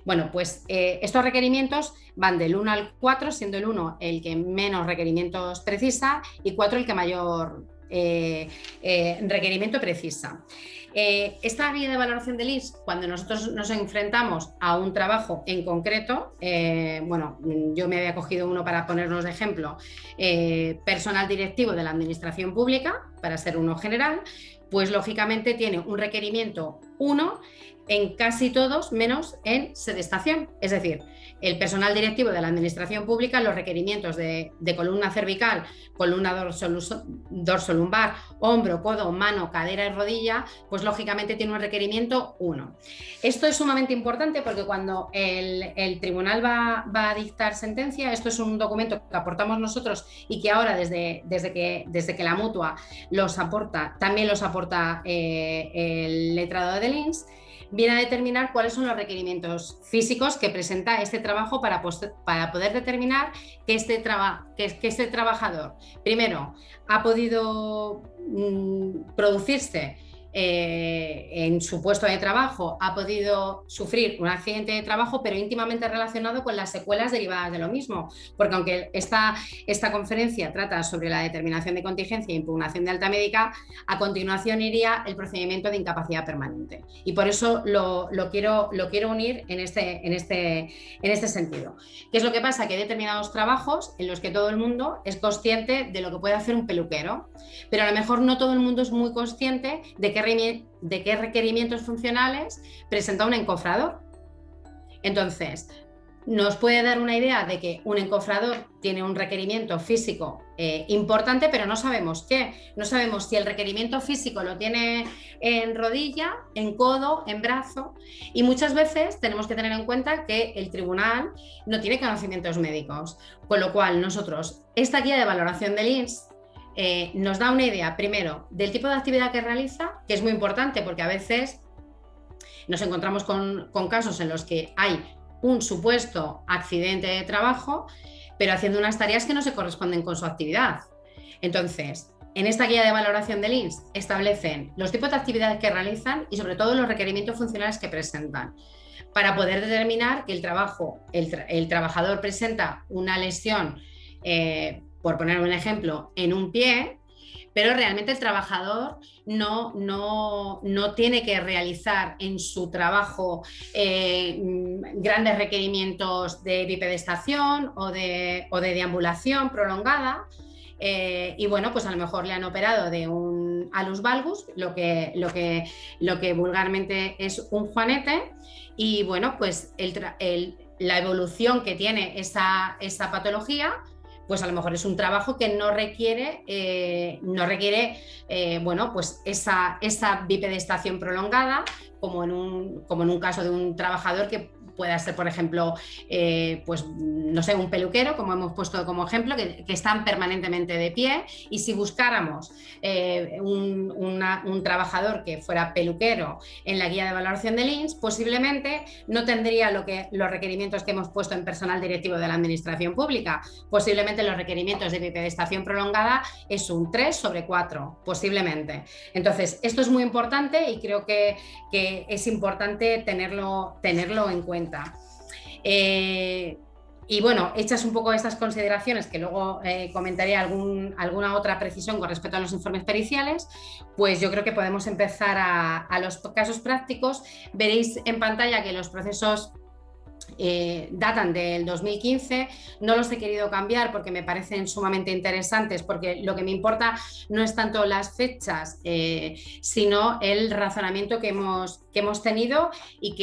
Speaker 3: Bueno, pues estos requerimientos van del 1 al 4, siendo el 1 el que menos requerimientos precisa y 4 el que mayor requerimiento precisa. Esta guía de valoración del INS, cuando nosotros nos enfrentamos a un trabajo en concreto, yo me había cogido uno para ponernos de ejemplo, personal directivo de la administración pública, para ser uno general, pues lógicamente tiene un requerimiento 1 en casi todos, menos en sedestación. Es decir, el personal directivo de la administración pública, los requerimientos de columna cervical, columna dorsolumbar, hombro, codo, mano, cadera y rodilla, pues lógicamente tiene un requerimiento 1. Esto es sumamente importante porque cuando el tribunal va a dictar sentencia, esto es un documento que aportamos nosotros y que ahora desde que la mutua también los aporta el letrado del INS, viene a determinar cuáles son los requerimientos físicos que presenta este trabajo para poder determinar que este trabajador, primero, ha podido producirse en su puesto de trabajo, ha podido sufrir un accidente de trabajo, pero íntimamente relacionado con las secuelas derivadas de lo mismo, porque aunque esta conferencia trata sobre la determinación de contingencia e impugnación de alta médica, a continuación iría el procedimiento de incapacidad permanente, y por eso lo quiero unir en este sentido. ¿Qué es lo que pasa? Que hay determinados trabajos en los que todo el mundo es consciente de lo que puede hacer un peluquero, pero a lo mejor no todo el mundo es muy consciente de qué requerimientos funcionales presenta un encofrador. Entonces, nos puede dar una idea de que un encofrador tiene un requerimiento físico importante, pero no sabemos qué. No sabemos si el requerimiento físico lo tiene en rodilla, en codo, en brazo, y muchas veces tenemos que tener en cuenta que el tribunal no tiene conocimientos médicos, con lo cual nosotros, esta guía de valoración del INS nos da una idea, primero, del tipo de actividad que realiza, que es muy importante porque a veces nos encontramos con casos en los que hay un supuesto accidente de trabajo, pero haciendo unas tareas que no se corresponden con su actividad. Entonces, en esta guía de valoración del INS establecen los tipos de actividades que realizan y sobre todo los requerimientos funcionales que presentan, para poder determinar que el trabajador presenta una lesión, por poner un ejemplo, en un pie, pero realmente el trabajador no tiene que realizar en su trabajo grandes requerimientos de bipedestación o de deambulación prolongada. Y bueno, pues a lo mejor le han operado de un alus valgus, lo que vulgarmente es un juanete, y bueno, pues la evolución que tiene esa patología, pues a lo mejor es un trabajo que no requiere bueno, pues esa bipedestación prolongada, como en un caso de un trabajador que pueda ser, por ejemplo, pues no sé, un peluquero, como hemos puesto como ejemplo, que están permanentemente de pie, y si buscáramos un trabajador que fuera peluquero en la guía de valoración del INS, posiblemente no tendría los requerimientos que hemos puesto en personal directivo de la administración pública. Posiblemente los requerimientos de bipedestación prolongada es un 3/4, posiblemente. Entonces, esto es muy importante y creo que es importante tenerlo en cuenta. Y bueno, hechas un poco estas consideraciones, que luego comentaré alguna otra precisión con respecto a los informes periciales, pues yo creo que podemos empezar a los casos prácticos. Veréis en pantalla que los procesos datan del 2015, no los he querido cambiar porque me parecen sumamente interesantes, porque lo que me importa no es tanto las fechas, sino el razonamiento que hemos tenido y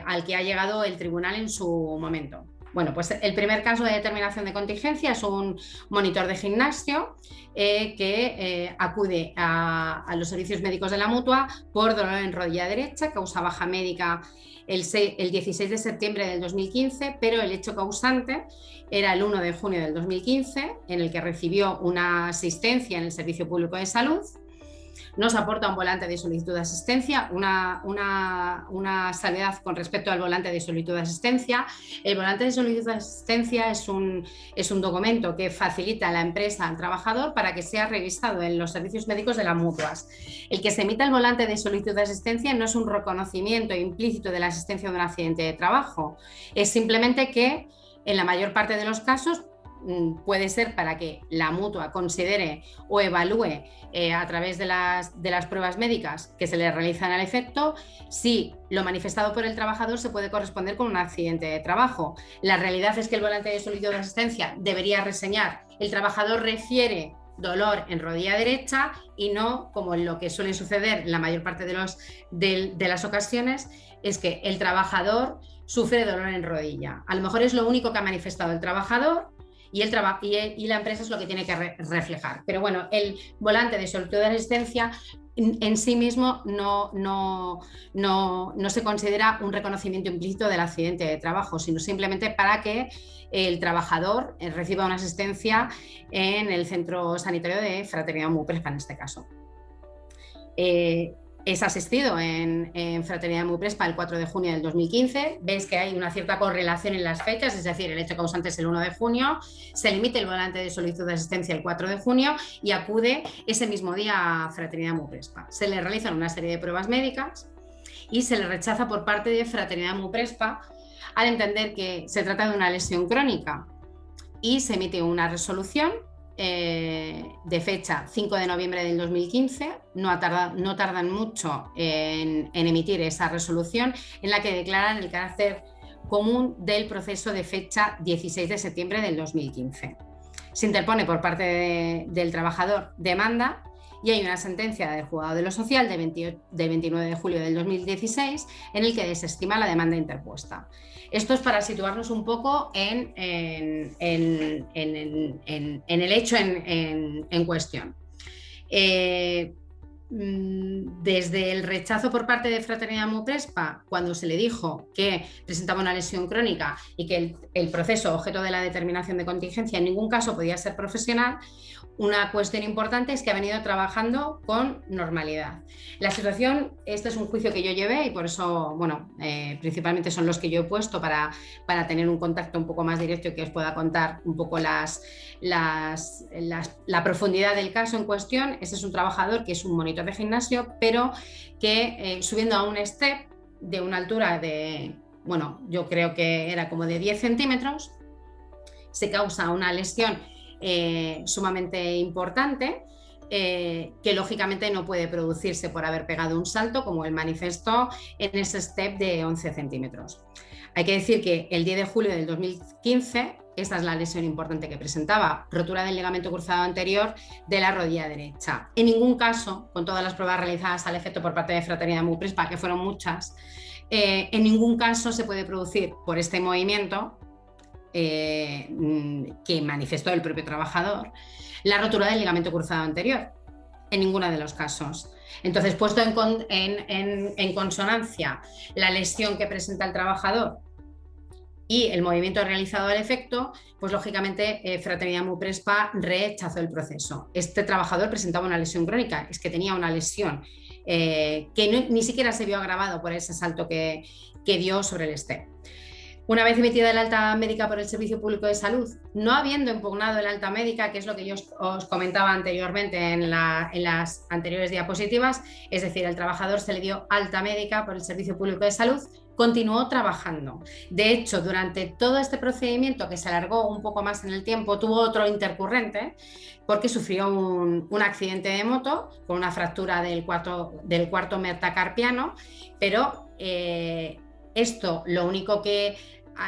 Speaker 3: al que ha llegado el tribunal en su momento. Bueno, pues el primer caso de determinación de contingencia es un monitor de gimnasio que acude a los servicios médicos de la Mutua por dolor en rodilla derecha, causa baja médica el 16 de septiembre del 2015, pero el hecho causante era el 1 de junio del 2015, en el que recibió una asistencia en el Servicio Público de Salud. Nos aporta un volante de solicitud de asistencia, una salvedad con respecto al volante de solicitud de asistencia. El volante de solicitud de asistencia es un documento que facilita a la empresa al trabajador para que sea revisado en los servicios médicos de las mutuas. El que se emita el volante de solicitud de asistencia no es un reconocimiento implícito de la existencia de un accidente de trabajo, es simplemente que en la mayor parte de los casos puede ser para que la mutua considere o evalúe a través de las pruebas médicas que se le realizan al efecto si lo manifestado por el trabajador se puede corresponder con un accidente de trabajo. La realidad es que el volante de solicitud de asistencia debería reseñar: el trabajador refiere dolor en rodilla derecha, y no, como lo que suele suceder en la mayor parte de las ocasiones, es que el trabajador sufre dolor en rodilla. A lo mejor es lo único que ha manifestado el trabajador, y la empresa es lo que tiene que reflejar. Pero bueno, el volante de solicitud de asistencia en sí mismo no se considera un reconocimiento implícito del accidente de trabajo, sino simplemente para que el trabajador reciba una asistencia en el centro sanitario de Fraternidad Muprespa, en este caso. Es asistido en Fraternidad Muprespa el 4 de junio del 2015. Veis que hay una cierta correlación en las fechas, es decir, el hecho causante es el 1 de junio, se le emite el volante de solicitud de asistencia el 4 de junio y acude ese mismo día a Fraternidad Muprespa. Se le realizan una serie de pruebas médicas y se le rechaza por parte de Fraternidad Muprespa al entender que se trata de una lesión crónica, y se emite una resolución de fecha 5 de noviembre del 2015, no tardan mucho en emitir esa resolución, en la que declaran el carácter común del proceso de fecha 16 de septiembre del 2015. Se interpone por parte del trabajador demanda, y hay una sentencia del Juzgado de lo Social del 29 de julio del 2016 en el que desestima la demanda interpuesta. Esto es para situarnos un poco en el hecho en cuestión. Desde el rechazo por parte de Fraternidad Muprespa, cuando se le dijo que presentaba una lesión crónica y que el proceso objeto de la determinación de contingencia en ningún caso podía ser profesional, una cuestión importante es que ha venido trabajando con normalidad. La situación, este es un juicio que yo llevé y por eso, bueno, principalmente son los que yo he puesto para tener un contacto un poco más directo y que os pueda contar un poco la profundidad del caso en cuestión. Este es un trabajador que es un monitor de gimnasio, pero que subiendo a un step de una altura de, bueno, yo creo que era como de 10 centímetros, se causa una lesión sumamente importante que lógicamente no puede producirse por haber pegado un salto, como él manifestó en ese step de 11 centímetros. Hay que decir que el 10 de julio del 2015, esta es la lesión importante que presentaba, rotura del ligamento cruzado anterior de la rodilla derecha. En ningún caso, con todas las pruebas realizadas al efecto por parte de Fraternidad Muprespa, que fueron muchas, en ningún caso se puede producir por este movimiento que manifestó el propio trabajador, la rotura del ligamento cruzado anterior, en ninguno de los casos. Entonces, puesto en consonancia la lesión que presenta el trabajador y el movimiento realizado al efecto, pues lógicamente Fraternidad Muprespa rechazó el proceso. Este trabajador presentaba una lesión crónica, es que tenía una lesión que ni siquiera se vio agravado por ese salto que dio sobre el step. Una vez emitida el alta médica por el Servicio Público de Salud, no habiendo impugnado el alta médica, que es lo que yo os comentaba anteriormente en las anteriores diapositivas, es decir, el trabajador se le dio alta médica por el Servicio Público de Salud, continuó trabajando. De hecho, durante todo este procedimiento, que se alargó un poco más en el tiempo, tuvo otro intercurrente porque sufrió un accidente de moto con una fractura del cuarto metacarpiano, pero esto lo único que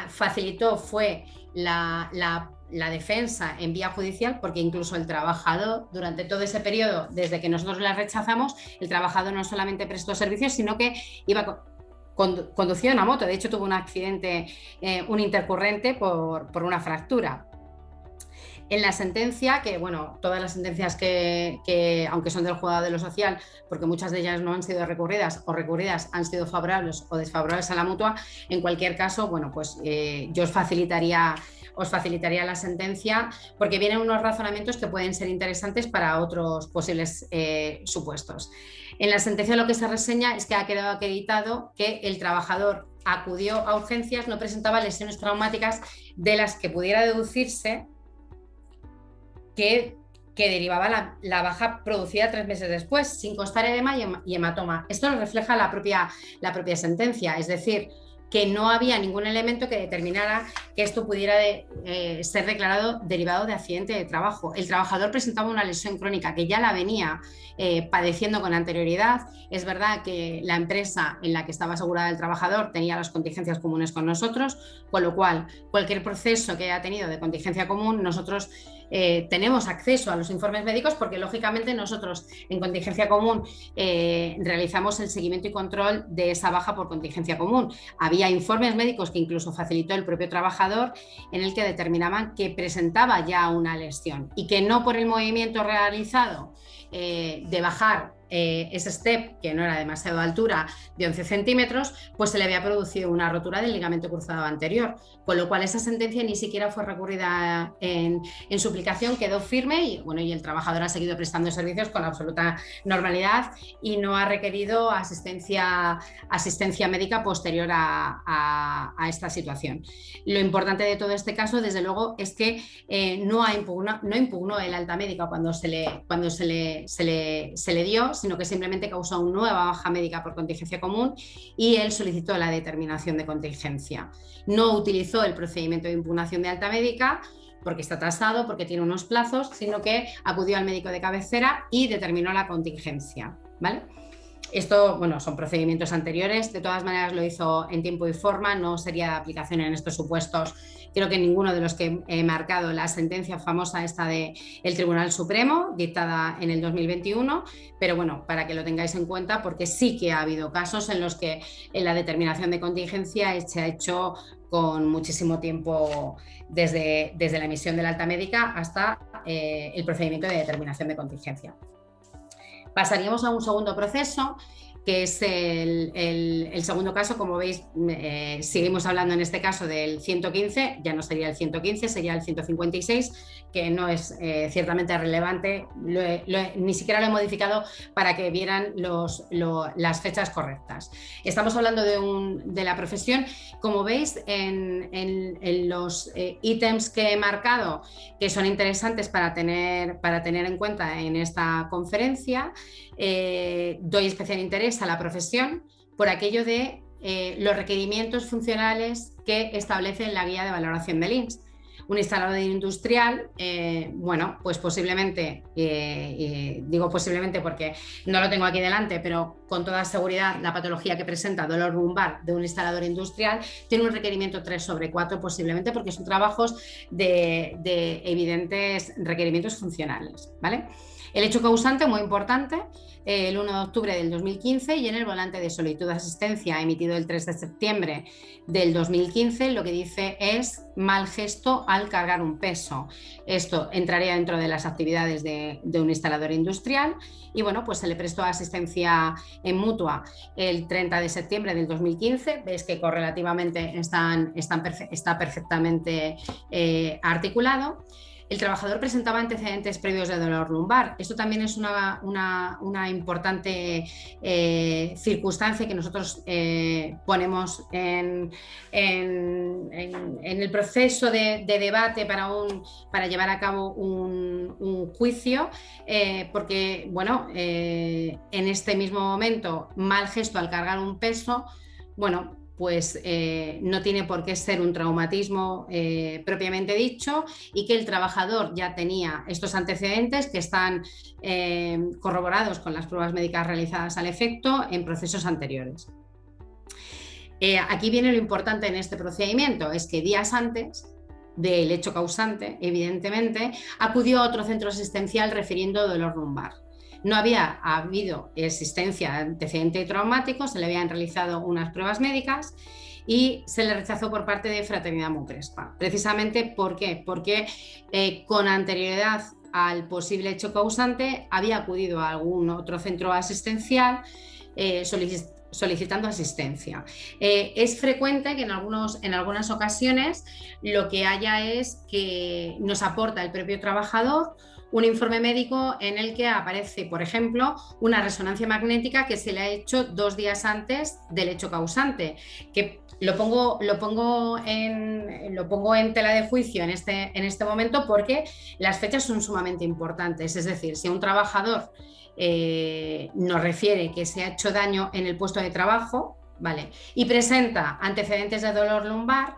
Speaker 3: facilitó fue la defensa en vía judicial, porque incluso el trabajador, durante todo ese periodo, desde que nosotros la rechazamos, el trabajador no solamente prestó servicios, sino que conducía una moto. De hecho, tuvo un accidente, un intercurrente por una fractura. En la sentencia, que bueno, todas las sentencias que aunque son del juzgado de lo social, porque muchas de ellas no han sido recurridas o recurridas han sido favorables o desfavorables a la mutua, en cualquier caso, bueno, pues yo os facilitaría la sentencia, porque vienen unos razonamientos que pueden ser interesantes para otros posibles supuestos. En la sentencia lo que se reseña es que ha quedado acreditado que el trabajador acudió a urgencias, no presentaba lesiones traumáticas de las que pudiera deducirse que derivaba la baja producida 3 meses después, sin constar edema y hematoma. Esto lo refleja la propia sentencia, es decir, que no había ningún elemento que determinara que esto pudiera ser declarado derivado de accidente de trabajo. El trabajador presentaba una lesión crónica que ya la venía padeciendo con anterioridad. Es verdad que la empresa en la que estaba asegurada el trabajador tenía las contingencias comunes con nosotros, con lo cual cualquier proceso que haya tenido de contingencia común, nosotros tenemos acceso a los informes médicos, porque lógicamente nosotros en contingencia común realizamos el seguimiento y control de esa baja por contingencia común. Había informes médicos que incluso facilitó el propio trabajador, en el que determinaban que presentaba ya una lesión y que no por el movimiento realizado de bajar ese step, que no era demasiado altura, de 11 centímetros, pues se le había producido una rotura del ligamento cruzado anterior, con lo cual esa sentencia ni siquiera fue recurrida en suplicación, quedó firme y, bueno, y el trabajador ha seguido prestando servicios con absoluta normalidad y no ha requerido asistencia médica posterior a esta situación. Lo importante de todo este caso, desde luego, es que no impugnó el alta médica cuando se le dio, sino que simplemente causó una nueva baja médica por contingencia común y él solicitó la determinación de contingencia. No utilizó el procedimiento de impugnación de alta médica porque está tasado, porque tiene unos plazos, sino que acudió al médico de cabecera y determinó la contingencia, ¿vale? Esto, bueno, son procedimientos anteriores, de todas maneras lo hizo en tiempo y forma, no sería de aplicación en estos supuestos. Creo que ninguno de los que he marcado, la sentencia famosa esta del Tribunal Supremo, dictada en el 2021, pero bueno, para que lo tengáis en cuenta, porque sí que ha habido casos en los que la determinación de contingencia se ha hecho con muchísimo tiempo desde la emisión del alta médica hasta el procedimiento de determinación de contingencia. Pasaríamos a un segundo proceso que es el segundo caso. Como veis, seguimos hablando en este caso del 115, ya no sería el 115, sería el 156, que no es ciertamente relevante, ni siquiera lo he modificado para que vieran las fechas correctas. Estamos hablando de la profesión. Como veis, en los ítems que he marcado, que son interesantes para tener en cuenta en esta conferencia, doy especial interés a la profesión por aquello de los requerimientos funcionales que establece la guía de valoración del INS. Un instalador industrial, bueno, pues posiblemente, digo posiblemente porque no lo tengo aquí delante, pero con toda seguridad la patología que presenta, dolor lumbar de un instalador industrial, tiene un requerimiento 3/4 posiblemente, porque son trabajos de evidentes requerimientos funcionales, ¿vale? El hecho causante, muy importante, el 1 de octubre del 2015, y en el volante de solicitud de asistencia emitido el 3 de septiembre del 2015, lo que dice es mal gesto al cargar un peso. Esto entraría dentro de las actividades de un instalador industrial, y bueno, pues se le prestó asistencia en mutua el 30 de septiembre del 2015. Veis que correlativamente está perfectamente articulado. El trabajador presentaba antecedentes previos de dolor lumbar. Esto también es una importante circunstancia que nosotros ponemos en el proceso de debate para llevar a cabo un juicio, porque, bueno, en este mismo momento, mal gesto al cargar un peso, bueno, pues no tiene por qué ser un traumatismo propiamente dicho, y que el trabajador ya tenía estos antecedentes que están corroborados con las pruebas médicas realizadas al efecto en procesos anteriores. Aquí viene lo importante en este procedimiento, es que días antes del hecho causante, evidentemente, acudió a otro centro asistencial refiriendo dolor lumbar. No había habido existencia de antecedente traumático, se le habían realizado unas pruebas médicas y se le rechazó por parte de Fraternidad Muprespa. Precisamente, ¿por qué? Porque con anterioridad al posible hecho causante había acudido a algún otro centro asistencial solicitando asistencia. Es frecuente que en algunas ocasiones lo que haya es que nos aporta el propio trabajador un informe médico en el que aparece, por ejemplo, una resonancia magnética que se le ha hecho 2 días antes del hecho causante, que lo pongo en tela de juicio en este momento, porque las fechas son sumamente importantes. Es decir, si un trabajador nos refiere que se ha hecho daño en el puesto de trabajo, ¿vale?, y presenta antecedentes de dolor lumbar,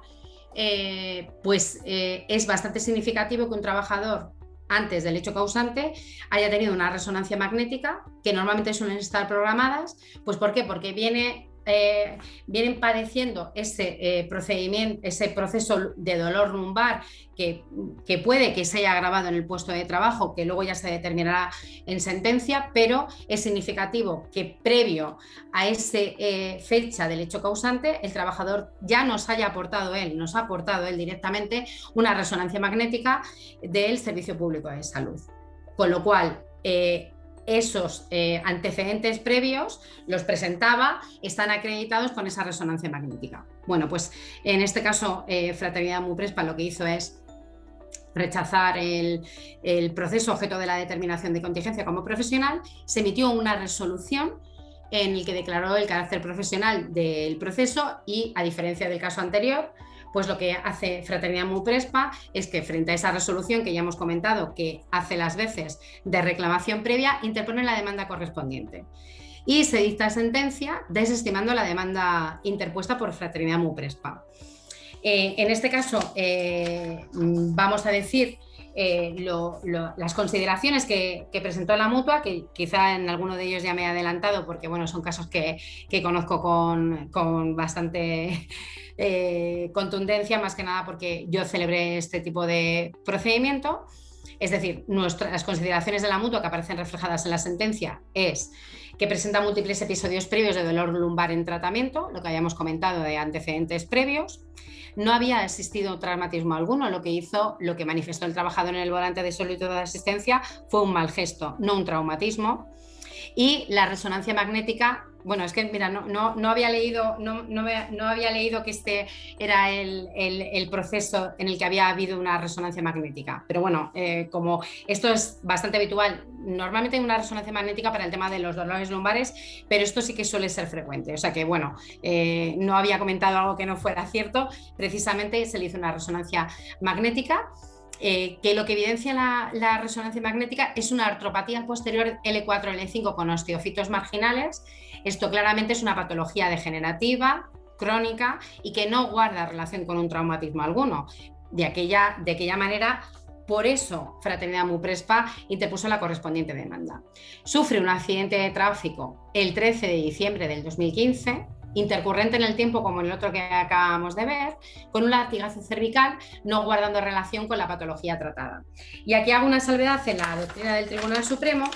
Speaker 3: pues es bastante significativo que un trabajador antes del hecho causante haya tenido una resonancia magnética, que normalmente suelen estar programadas. Pues ¿por qué? Porque vienen padeciendo ese procedimiento, ese proceso de dolor lumbar que puede que se haya agravado en el puesto de trabajo, que luego ya se determinará en sentencia, pero es significativo que previo a esa fecha del hecho causante el trabajador ya nos ha aportado él directamente una resonancia magnética del Servicio Público de Salud. Con lo cual, esos antecedentes previos los presentaba, están acreditados con esa resonancia magnética. Bueno, pues en este caso Fraternidad Muprespa lo que hizo es rechazar el proceso objeto de la determinación de contingencia como profesional. Se emitió una resolución en el que declaró el carácter profesional del proceso y, a diferencia del caso anterior, pues lo que hace Fraternidad Muprespa es que, frente a esa resolución que ya hemos comentado, que hace las veces de reclamación previa, interpone la demanda correspondiente. Y se dicta sentencia desestimando la demanda interpuesta por Fraternidad Muprespa. En este caso, vamos a decir las consideraciones que presentó la mutua, que quizá en alguno de ellos ya me he adelantado, porque bueno, son casos que conozco con bastante contundencia, más que nada porque yo celebré este tipo de procedimiento. Es decir, las consideraciones de la mutua que aparecen reflejadas en la sentencia es que presenta múltiples episodios previos de dolor lumbar en tratamiento, lo que habíamos comentado de antecedentes previos. No había existido traumatismo alguno, lo que manifestó el trabajador en el volante de solicitud de asistencia fue un mal gesto, no un traumatismo. Y la resonancia magnética bueno, es que mira, no había leído, no había leído que este era el proceso en el que había habido una resonancia magnética. Pero bueno, como esto es bastante habitual, normalmente hay una resonancia magnética para el tema de los dolores lumbares, pero esto sí que suele ser frecuente. O sea que bueno, no había comentado algo que no fuera cierto, precisamente se le hizo una resonancia magnética. Que lo que evidencia la resonancia magnética es una artropatía posterior L4-L5 con osteofitos marginales. Esto claramente es una patología degenerativa, crónica y que no guarda relación con un traumatismo alguno. De aquella manera, por eso Fraternidad Muprespa interpuso la correspondiente demanda. Sufre un accidente de tráfico el 13 de diciembre del 2015, intercurrente en el tiempo como en el otro que acabamos de ver, con un latigazo cervical no guardando relación con la patología tratada. Y aquí hago una salvedad en la doctrina del Tribunal Supremo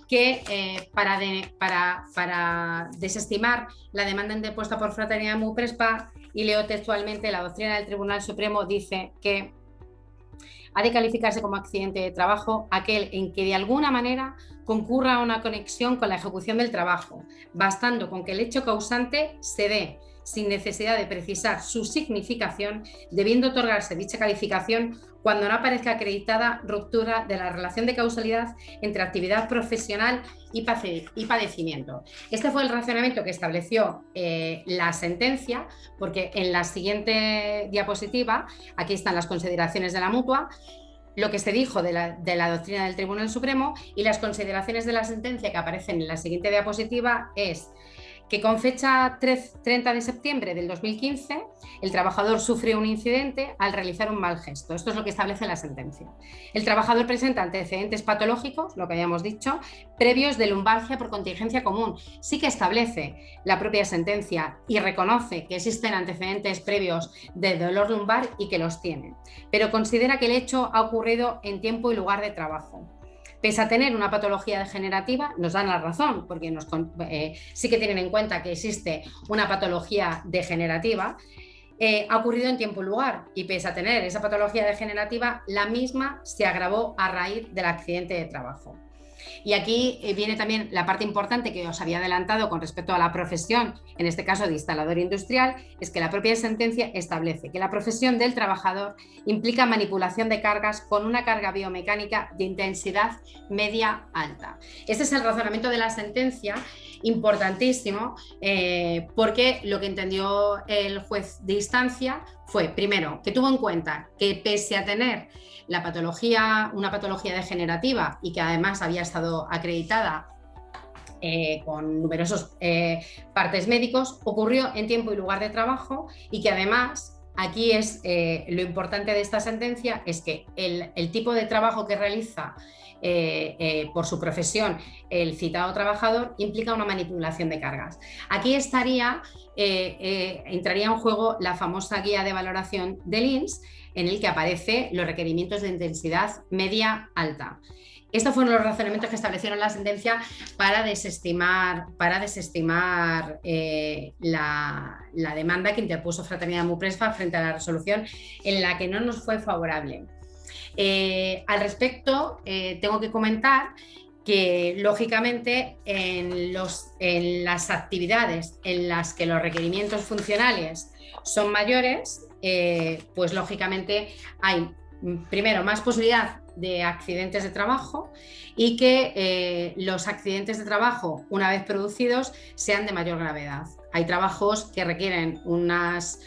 Speaker 3: que para desestimar la demanda interpuesta por Fraternidad Muprespa, y leo textualmente, la doctrina del Tribunal Supremo dice que ha de calificarse como accidente de trabajo aquel en que de alguna manera concurra una conexión con la ejecución del trabajo, bastando con que el hecho causante se dé sin necesidad de precisar su significación, debiendo otorgarse dicha calificación cuando no aparezca acreditada ruptura de la relación de causalidad entre actividad profesional y padecimiento. Este fue el razonamiento que estableció la sentencia, porque en la siguiente diapositiva, aquí están las consideraciones de la mutua, lo que se dijo de la doctrina del Tribunal Supremo, y las consideraciones de la sentencia que aparecen en la siguiente diapositiva es que con fecha 30 de septiembre del 2015 el trabajador sufre un incidente al realizar un mal gesto. Esto es lo que establece la sentencia. El trabajador presenta antecedentes patológicos, lo que habíamos dicho, previos de lumbalgia por contingencia común. Sí que establece la propia sentencia y reconoce que existen antecedentes previos de dolor lumbar y que los tiene, pero considera que el hecho ha ocurrido en tiempo y lugar de trabajo. Pese a tener una patología degenerativa, nos dan la razón, porque sí que tienen en cuenta que existe una patología degenerativa, ha ocurrido en tiempo y lugar, y pese a tener esa patología degenerativa, la misma se agravó a raíz del accidente de trabajo. Y aquí viene también la parte importante que os había adelantado con respecto a la profesión, en este caso de instalador industrial, es que la propia sentencia establece que la profesión del trabajador implica manipulación de cargas con una carga biomecánica de intensidad media-alta. Este es el razonamiento de la sentencia, importantísimo, porque lo que entendió el juez de instancia fue, primero, que tuvo en cuenta que pese a tener una patología degenerativa y que además había estado acreditada con numerosos partes médicos, ocurrió en tiempo y lugar de trabajo, y que además aquí es lo importante de esta sentencia, es que el tipo de trabajo que realiza por su profesión el citado trabajador implica una manipulación de cargas. Aquí entraría en juego la famosa guía de valoración del INS, en el que aparecen los requerimientos de intensidad media-alta. Estos fueron los razonamientos que establecieron la sentencia para desestimar la demanda que interpuso Fraternidad Muprespa frente a la resolución, en la que no nos fue favorable. Al respecto, tengo que comentar que, lógicamente, en las actividades en las que los requerimientos funcionales son mayores, pues lógicamente hay, primero, más posibilidad de accidentes de trabajo, y que los accidentes de trabajo, una vez producidos, sean de mayor gravedad. Hay trabajos que requieren unos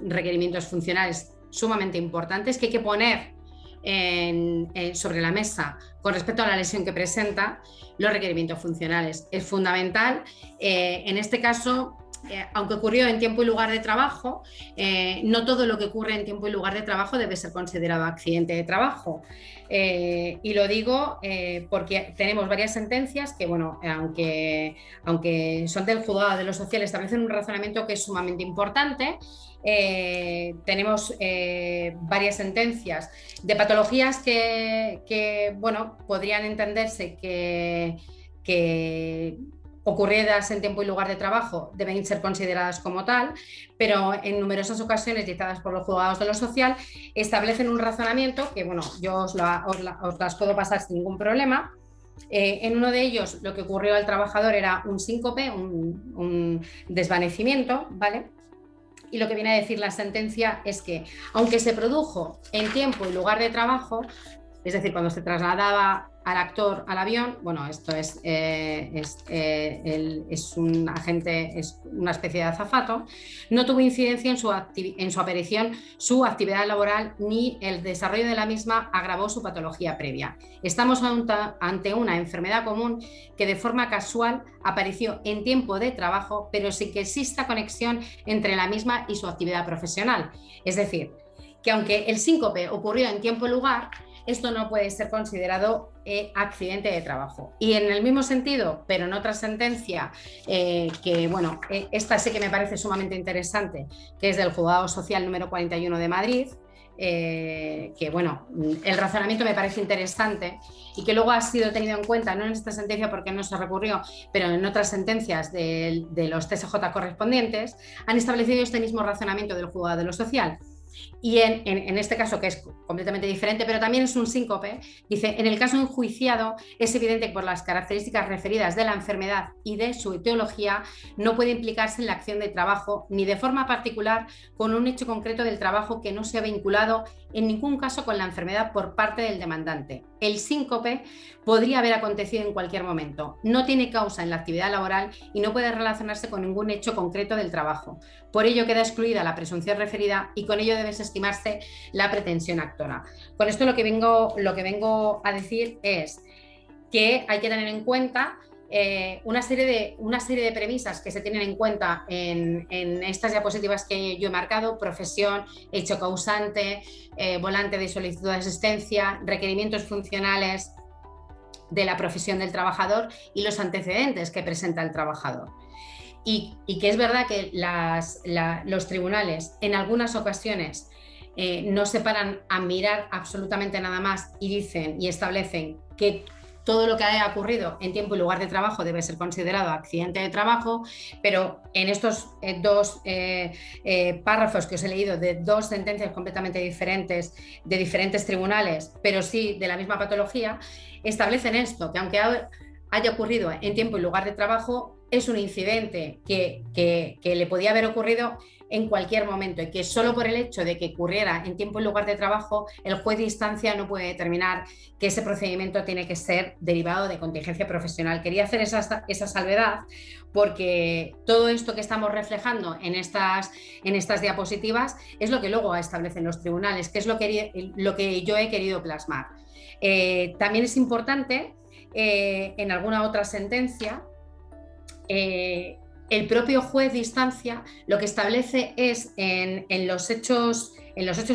Speaker 3: requerimientos funcionales sumamente importantes que hay que poner sobre la mesa con respecto a la lesión que presenta. Los requerimientos funcionales es fundamental. En este caso, aunque ocurrió en tiempo y lugar de trabajo, no todo lo que ocurre en tiempo y lugar de trabajo debe ser considerado accidente de trabajo. Y lo digo porque tenemos varias sentencias que, bueno, aunque son del juzgado de lo social, establecen un razonamiento que es sumamente importante. Tenemos varias sentencias de patologías que bueno, podrían entenderse que ocurridas en tiempo y lugar de trabajo deben ser consideradas como tal, pero en numerosas ocasiones dictadas por los juzgados de lo social establecen un razonamiento que, bueno, yo os las puedo pasar sin ningún problema, En uno de ellos lo que ocurrió al trabajador era un síncope, un desvanecimiento, ¿vale? Y lo que viene a decir la sentencia es que, aunque se produjo en tiempo y lugar de trabajo, es decir, cuando se trasladaba al actor al avión, bueno, esto es un agente, es una especie de azafato, no tuvo incidencia en su aparición, su actividad laboral, ni el desarrollo de la misma agravó su patología previa. Estamos ante una enfermedad común que de forma casual apareció en tiempo de trabajo, pero sin que exista conexión entre la misma y su actividad profesional. Es decir, que aunque el síncope ocurrió en tiempo y lugar, esto no puede ser considerado accidente de trabajo. Y en el mismo sentido, pero en otra sentencia, que bueno, esta sí que me parece sumamente interesante, que es del Juzgado Social número 41 de Madrid, que bueno, el razonamiento me parece interesante y que luego ha sido tenido en cuenta, no en esta sentencia porque no se recurrió, pero en otras sentencias de los TSJ correspondientes, han establecido este mismo razonamiento del Juzgado de lo Social. Y en este caso, que es completamente diferente, pero también es un síncope, dice, en el caso enjuiciado es evidente que por las características referidas de la enfermedad y de su etiología no puede implicarse en la acción de trabajo ni de forma particular con un hecho concreto del trabajo que no sea vinculado en ningún caso con la enfermedad por parte del demandante. El síncope podría haber acontecido en cualquier momento, no tiene causa en la actividad laboral y no puede relacionarse con ningún hecho concreto del trabajo. Por ello queda excluida la presunción referida y con ello debe desestimarse la pretensión actora. Con esto lo que vengo a decir es que hay que tener en cuenta una serie de premisas que se tienen en cuenta en estas diapositivas que yo he marcado: profesión, hecho causante, volante de solicitud de asistencia, requerimientos funcionales de la profesión del trabajador y los antecedentes que presenta el trabajador. Y que es verdad que los tribunales en algunas ocasiones no se paran a mirar absolutamente nada más y dicen y establecen que todo lo que haya ocurrido en tiempo y lugar de trabajo debe ser considerado accidente de trabajo, pero en estos dos párrafos que os he leído de dos sentencias completamente diferentes, de diferentes tribunales, pero sí de la misma patología, establecen esto, que aunque haya ocurrido en tiempo y lugar de trabajo, es un incidente que le podía haber ocurrido en cualquier momento y que solo por el hecho de que ocurriera en tiempo y lugar de trabajo, el juez de instancia no puede determinar que ese procedimiento tiene que ser derivado de contingencia profesional. Quería hacer esa salvedad porque todo esto que estamos reflejando en estas diapositivas es lo que luego establecen los tribunales, que es lo que yo he querido plasmar. También es importante, en alguna otra sentencia, el propio juez de instancia lo que establece es en los hechos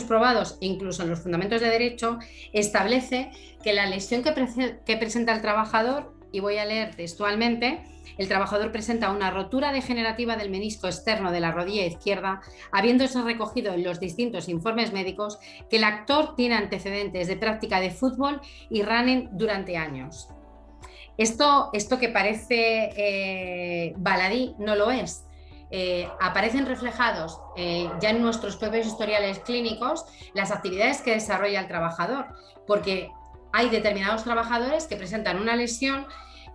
Speaker 3: probados e incluso en los fundamentos de derecho, establece que la lesión que presenta el trabajador, y voy a leer textualmente, el trabajador presenta una rotura degenerativa del menisco externo de la rodilla izquierda, habiéndose recogido en los distintos informes médicos que el actor tiene antecedentes de práctica de fútbol y running durante años. Esto que parece baladí no lo es. Aparecen reflejados ya en nuestros propios historiales clínicos las actividades que desarrolla el trabajador, porque hay determinados trabajadores que presentan una lesión,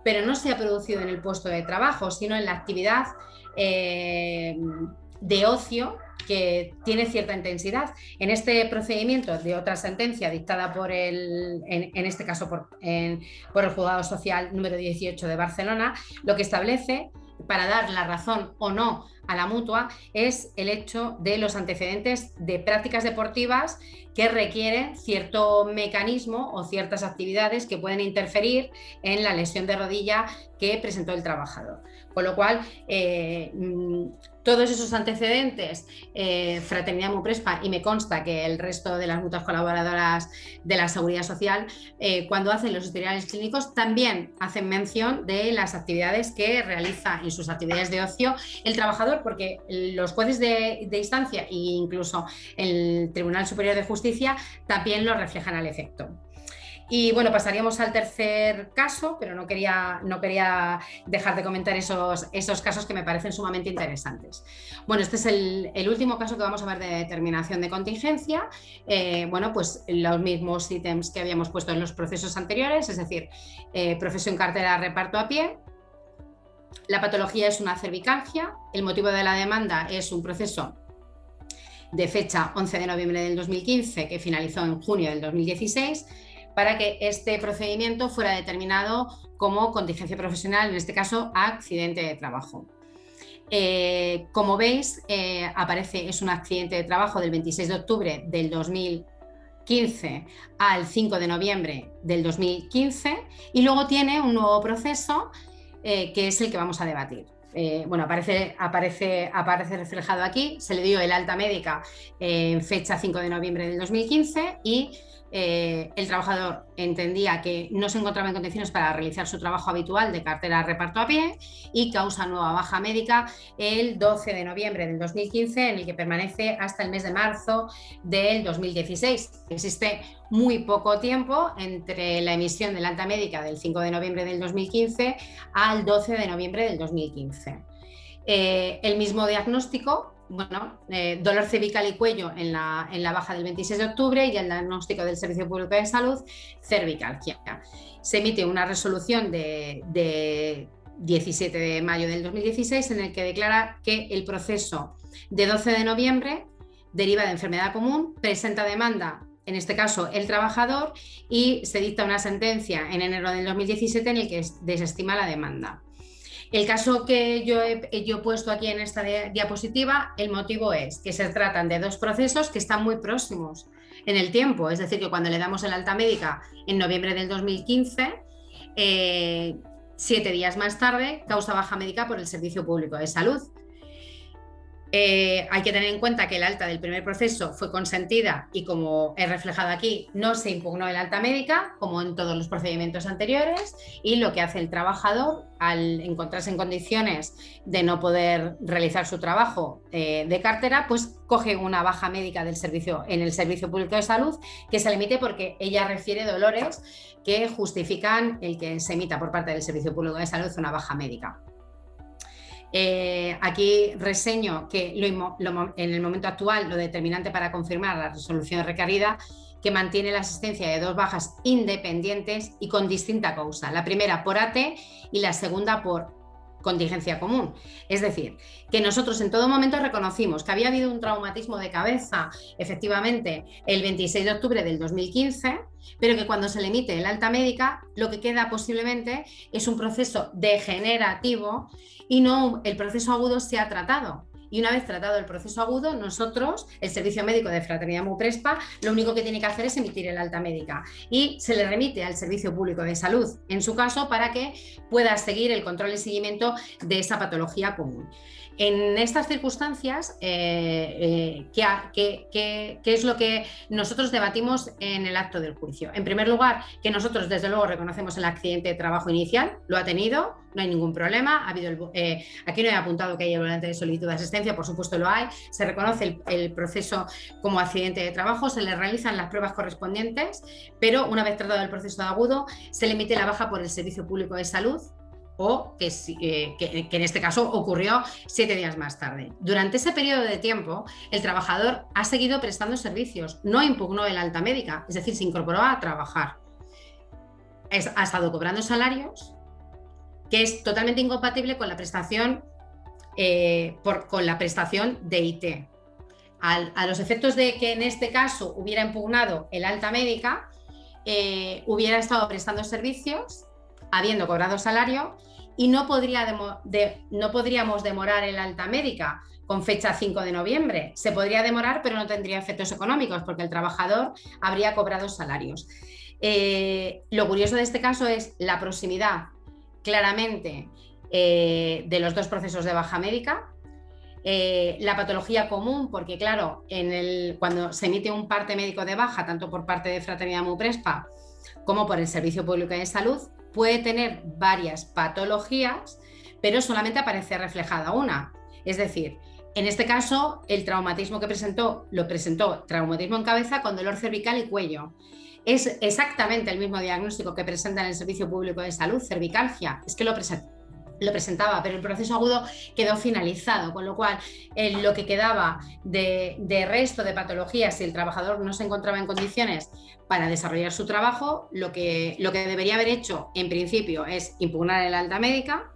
Speaker 3: pero no se ha producido en el puesto de trabajo, sino en la actividad de ocio que tiene cierta intensidad. En este procedimiento de otra sentencia dictada en este caso por el Juzgado Social número 18 de Barcelona, lo que establece, para dar la razón o no a la mutua, es el hecho de los antecedentes de prácticas deportivas que requieren cierto mecanismo o ciertas actividades que pueden interferir en la lesión de rodilla que presentó el trabajador. Con lo cual, todos esos antecedentes, Fraternidad Muprespa, y me consta que el resto de las mutuas colaboradoras de la Seguridad Social, cuando hacen los historiales clínicos, también hacen mención de las actividades que realiza en sus actividades de ocio el trabajador, porque los jueces de instancia e incluso el Tribunal Superior de Justicia también lo reflejan al efecto. Y bueno, pasaríamos al tercer caso, pero no quería dejar de comentar esos casos que me parecen sumamente interesantes. Bueno, este es el último caso que vamos a ver de determinación de contingencia. Bueno, pues los mismos ítems que habíamos puesto en los procesos anteriores, es decir, profesión, cartera, reparto a pie. La patología es una cervicalgia. El motivo de la demanda es un proceso de fecha 11 de noviembre del 2015 que finalizó en junio del 2016, para que este procedimiento fuera determinado como contingencia profesional, en este caso accidente de trabajo. Como veis, es un accidente de trabajo del 26 de octubre del 2015 al 5 de noviembre del 2015 y luego tiene un nuevo proceso que es el que vamos a debatir. Bueno, aparece reflejado aquí, se le dio el alta médica en fecha 5 de noviembre del 2015 y el trabajador entendía que no se encontraba en condiciones para realizar su trabajo habitual de cartera reparto a pie y causa nueva baja médica el 12 de noviembre del 2015, en el que permanece hasta el mes de marzo del 2016. Existe muy poco tiempo entre la emisión del alta médica del 5 de noviembre del 2015 al 12 de noviembre del 2015. El mismo diagnóstico, bueno, dolor cervical y cuello en la baja del 26 de octubre y el diagnóstico del Servicio Público de Salud, cervicalgia. Se emite una resolución de 17 de mayo del 2016 en el que declara que el proceso de 12 de noviembre deriva de enfermedad común, presenta demanda, en este caso el trabajador, y se dicta una sentencia en enero del 2017 en el que desestima la demanda. El caso que yo he puesto aquí en esta diapositiva, el motivo es que se tratan de dos procesos que están muy próximos en el tiempo, es decir, que cuando le damos el alta médica en noviembre del 2015, 7 días más tarde causa baja médica por el Servicio Público de Salud. Hay que tener en cuenta que el alta del primer proceso fue consentida y, como he reflejado aquí, no se impugnó el alta médica, como en todos los procedimientos anteriores, y lo que hace el trabajador al encontrarse en condiciones de no poder realizar su trabajo de cartera, pues coge una baja médica en el Servicio Público de Salud, que se le emite porque ella refiere dolores que justifican el que se emita por parte del Servicio Público de Salud una baja médica. Aquí reseño que en el momento actual lo determinante para confirmar la resolución requerida, que mantiene la existencia de dos bajas independientes y con distinta causa, la primera por AT y la segunda por contingencia común. Es decir, que nosotros en todo momento reconocimos que había habido un traumatismo de cabeza, efectivamente, el 26 de octubre del 2015, pero que cuando se le emite el alta médica, lo que queda posiblemente es un proceso degenerativo y no el proceso agudo se ha tratado. Y una vez tratado el proceso agudo, nosotros, el Servicio Médico de Fraternidad MUPRESPA, lo único que tiene que hacer es emitir el alta médica y se le remite al Servicio Público de Salud, en su caso, para que pueda seguir el control y seguimiento de esa patología común. En estas circunstancias, ¿qué es lo que nosotros debatimos en el acto del juicio? En primer lugar, que nosotros desde luego reconocemos el accidente de trabajo inicial, lo ha tenido, no hay ningún problema. Aquí no he apuntado que haya el volante de solicitud de asistencia, por supuesto lo hay, se reconoce el proceso como accidente de trabajo, se le realizan las pruebas correspondientes, pero una vez tratado el proceso de agudo, se le emite la baja por el Servicio Público de Salud, o que en este caso ocurrió 7 días más tarde. Durante ese periodo de tiempo, el trabajador ha seguido prestando servicios, no impugnó el alta médica, es decir, se incorporó a trabajar. Ha estado cobrando salarios, que es totalmente incompatible con la prestación, con la prestación de IT. A los efectos de que en este caso hubiera impugnado el alta médica, hubiera estado prestando servicios, habiendo cobrado salario, y no podríamos demorar el alta médica con fecha 5 de noviembre. Se podría demorar, pero no tendría efectos económicos porque el trabajador habría cobrado salarios. Lo curioso de este caso es la proximidad, claramente, de los dos procesos de baja médica. La patología común, porque claro, cuando se emite un parte médico de baja, tanto por parte de Fraternidad MUPRESPA como por el Servicio Público de Salud, puede tener varias patologías, pero solamente aparece reflejada una. Es decir, en este caso, el traumatismo que lo presentó traumatismo en cabeza con dolor cervical y cuello. Es exactamente el mismo diagnóstico que presenta en el Servicio Público de Salud, cervicalgia, es que lo presentaba, pero el proceso agudo quedó finalizado, con lo cual lo que quedaba de resto de patologías, si el trabajador no se encontraba en condiciones para desarrollar su trabajo, lo que debería haber hecho en principio es impugnar el alta médica.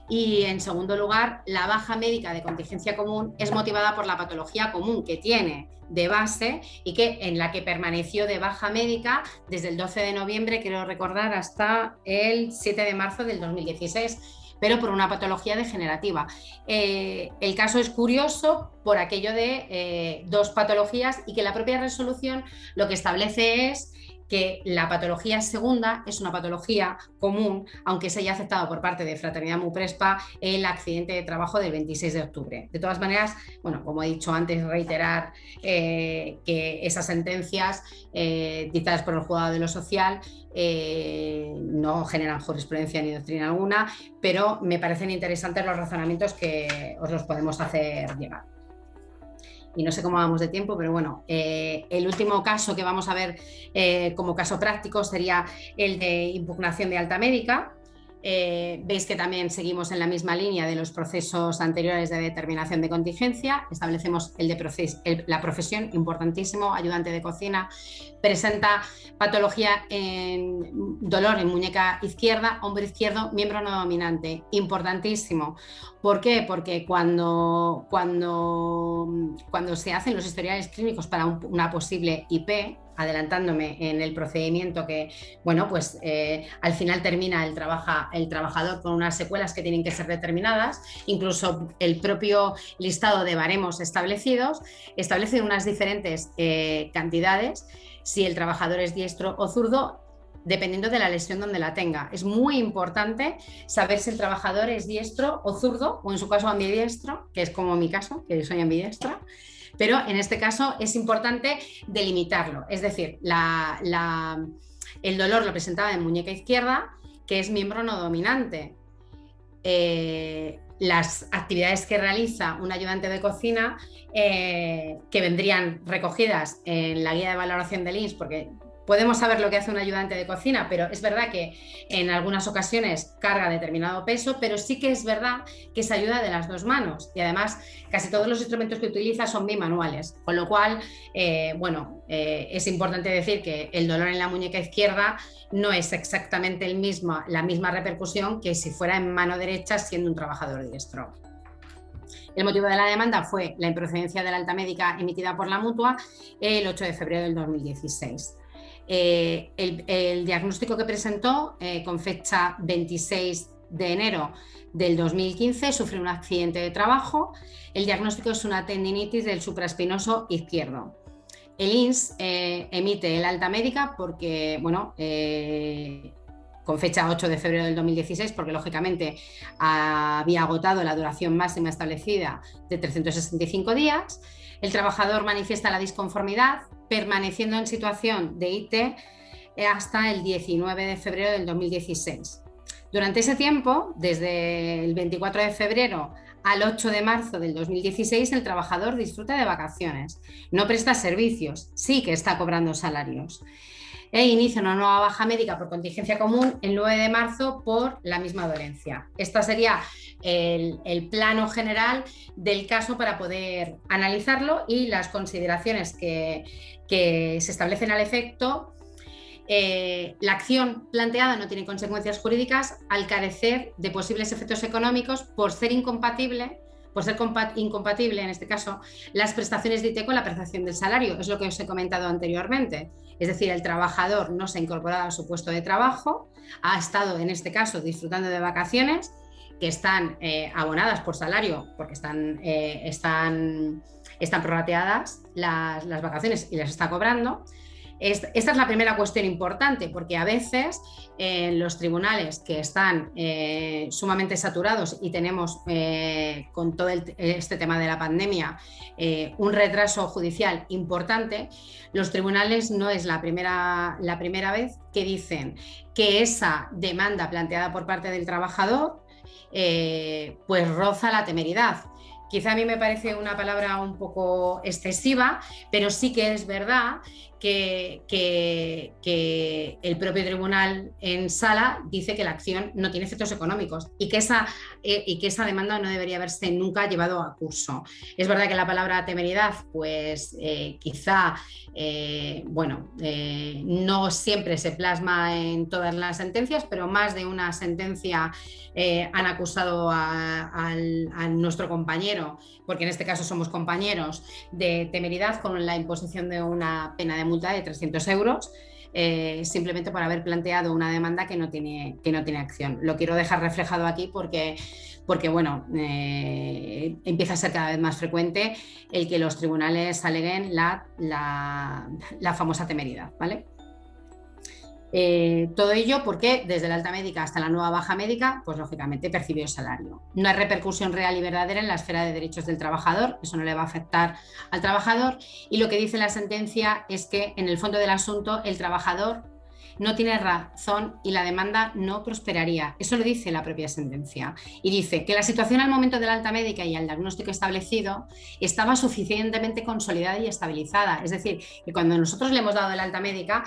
Speaker 3: Y en segundo lugar, la baja médica de contingencia común es motivada por la patología común que tiene de base y en la que permaneció de baja médica desde el 12 de noviembre, quiero recordar, hasta el 7 de marzo del 2016, pero por una patología degenerativa. El caso es curioso por aquello de dos patologías, y que la propia resolución lo que establece es que la patología segunda es una patología común, aunque se haya aceptado por parte de Fraternidad MUPRESPA el accidente de trabajo del 26 de octubre. De todas maneras, bueno, como he dicho antes, reiterar que esas sentencias dictadas por el Juzgado de lo Social no generan jurisprudencia ni doctrina alguna, pero me parecen interesantes los razonamientos que os los podemos hacer llegar. Y no sé cómo vamos de tiempo, pero bueno, el último caso que vamos a ver como caso práctico sería el de impugnación de alta médica. Veis que también seguimos en la misma línea de los procesos anteriores de determinación de contingencia. Establecemos la profesión, importantísimo, ayudante de cocina, presenta patología en dolor en muñeca izquierda, hombro izquierdo, miembro no dominante, importantísimo. ¿Por qué? Porque cuando se hacen los historiales clínicos para una posible IP, adelantándome en el procedimiento que, bueno, pues al final termina el trabajador con unas secuelas que tienen que ser determinadas, incluso el propio listado de baremos establecidos establece unas diferentes cantidades si el trabajador es diestro o zurdo, dependiendo de la lesión donde la tenga. Es muy importante saber si el trabajador es diestro o zurdo, o en su caso ambidiestro, que es como mi caso, que soy ambidiestra. Pero en este caso es importante delimitarlo, es decir, el dolor lo presentaba en muñeca izquierda, que es miembro no dominante. Las actividades que realiza un ayudante de cocina, que vendrían recogidas en la guía de valoración del INS, porque podemos saber lo que hace un ayudante de cocina, pero es verdad que en algunas ocasiones carga determinado peso, pero sí que es verdad que se ayuda de las dos manos, y además casi todos los instrumentos que utiliza son bimanuales, con lo cual, es importante decir que el dolor en la muñeca izquierda no es exactamente la misma repercusión que si fuera en mano derecha siendo un trabajador diestro. El motivo de la demanda fue la improcedencia de la alta médica emitida por la Mutua el 8 de febrero del 2016. El diagnóstico que presentó con fecha 26 de enero del 2015 sufrió un accidente de trabajo. El diagnóstico es una tendinitis del supraespinoso izquierdo. El INS emite el alta médica porque, bueno, con fecha 8 de febrero del 2016, porque lógicamente había agotado la duración máxima establecida de 365 días. El trabajador manifiesta la disconformidad, permaneciendo en situación de IT hasta el 19 de febrero del 2016. Durante ese tiempo, desde el 24 de febrero al 8 de marzo del 2016, el trabajador disfruta de vacaciones, no presta servicios, sí que está cobrando salarios. Inicia una nueva baja médica por contingencia común el 9 de marzo por la misma dolencia. Esta sería el plano general del caso para poder analizarlo, y las consideraciones que se establecen al efecto. La acción planteada no tiene consecuencias jurídicas al carecer de posibles efectos económicos por ser incompatible en este caso las prestaciones de IT con la percepción del salario. Es lo que os he comentado anteriormente. Es decir, el trabajador no se ha incorporado a su puesto de trabajo, ha estado en este caso disfrutando de vacaciones que están abonadas por salario, porque están prorrateadas las vacaciones y las está cobrando. Esta es la primera cuestión importante, porque a veces los tribunales que están sumamente saturados, y tenemos con todo este tema de la pandemia un retraso judicial importante, los tribunales no es la primera vez que dicen que esa demanda planteada por parte del trabajador pues roza la temeridad. Quizá a mí me parece una palabra un poco excesiva, pero sí que es verdad que el propio tribunal en sala dice que la acción no tiene efectos económicos y que esa demanda no debería haberse nunca llevado a curso. Es verdad que la palabra temeridad, pues quizá, no siempre se plasma en todas las sentencias, pero más de una sentencia han acusado a nuestro compañero, porque en este caso somos compañeros, de temeridad con la imposición de una pena de multa de 300 euros, simplemente por haber planteado una demanda que no tiene acción. Lo quiero dejar reflejado aquí porque bueno, empieza a ser cada vez más frecuente el que los tribunales aleguen la famosa temeridad, ¿vale? Todo ello porque desde la alta médica hasta la nueva baja médica, pues lógicamente percibió salario. No hay repercusión real y verdadera en la esfera de derechos del trabajador, eso no le va a afectar al trabajador, y lo que dice la sentencia es que en el fondo del asunto el trabajador no tiene razón y la demanda no prosperaría. Eso lo dice la propia sentencia. Y dice que la situación al momento de la alta médica y al diagnóstico establecido estaba suficientemente consolidada y estabilizada. Es decir, que cuando nosotros le hemos dado el alta médica,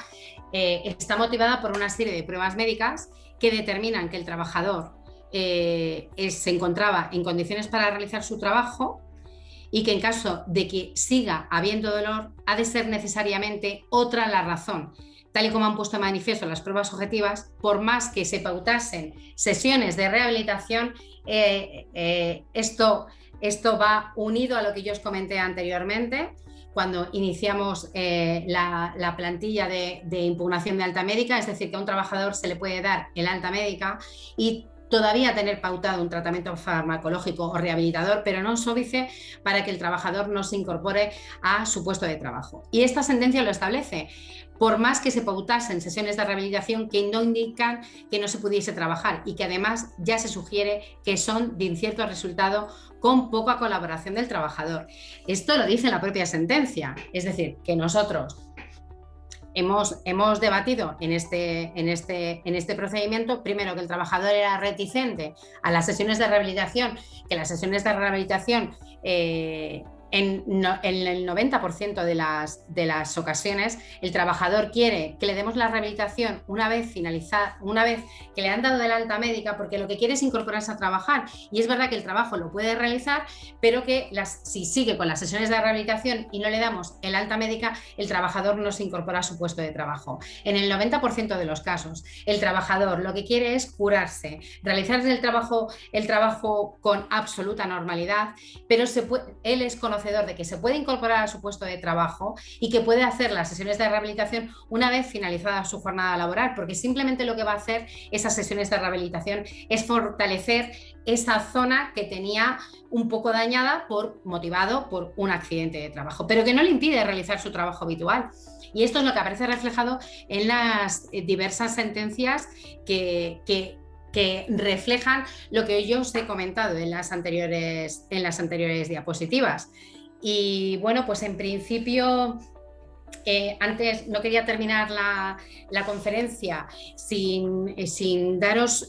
Speaker 3: está motivada por una serie de pruebas médicas que determinan que el trabajador se encontraba en condiciones para realizar su trabajo y que en caso de que siga habiendo dolor, ha de ser necesariamente otra la razón. Tal y como han puesto de manifiesto las pruebas objetivas, por más que se pautasen sesiones de rehabilitación, esto va unido a lo que yo os comenté anteriormente, cuando iniciamos la plantilla de impugnación de alta médica, es decir, que a un trabajador se le puede dar el alta médica y todavía tener pautado un tratamiento farmacológico o rehabilitador, pero no sóbice para que el trabajador no se incorpore a su puesto de trabajo. Y esta sentencia lo establece. Por más que se pautasen sesiones de rehabilitación que no indican que no se pudiese trabajar y que además ya se sugiere que son de incierto resultado con poca colaboración del trabajador. Esto lo dice la propia sentencia, es decir, que nosotros hemos debatido en este procedimiento, primero, que el trabajador era reticente a las sesiones de rehabilitación, que las sesiones de rehabilitación en el 90% de las ocasiones el trabajador quiere que le demos la rehabilitación una vez finalizada, una vez que le han dado de la alta médica, porque lo que quiere es incorporarse a trabajar, y es verdad que el trabajo lo puede realizar, pero que si sigue con las sesiones de rehabilitación y no le damos el alta médica, el trabajador no se incorpora a su puesto de trabajo. En el 90% de los casos el trabajador lo que quiere es curarse, realizar el trabajo con absoluta normalidad, pero él es conocido de que se puede incorporar a su puesto de trabajo y que puede hacer las sesiones de rehabilitación una vez finalizada su jornada laboral, porque simplemente lo que va a hacer esas sesiones de rehabilitación es fortalecer esa zona que tenía un poco dañada motivado por un accidente de trabajo, pero que no le impide realizar su trabajo habitual. Y esto es lo que aparece reflejado en las diversas sentencias que reflejan lo que yo os he comentado en las anteriores diapositivas. Y bueno, pues en principio, antes no quería terminar la conferencia sin daros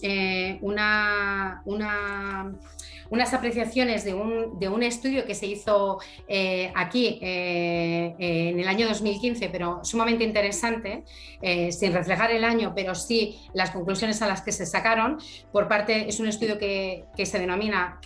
Speaker 3: unas apreciaciones de un estudio que se hizo aquí en el año 2015, pero sumamente interesante, sin reflejar el año, pero sí las conclusiones a las que se sacaron. Es un estudio que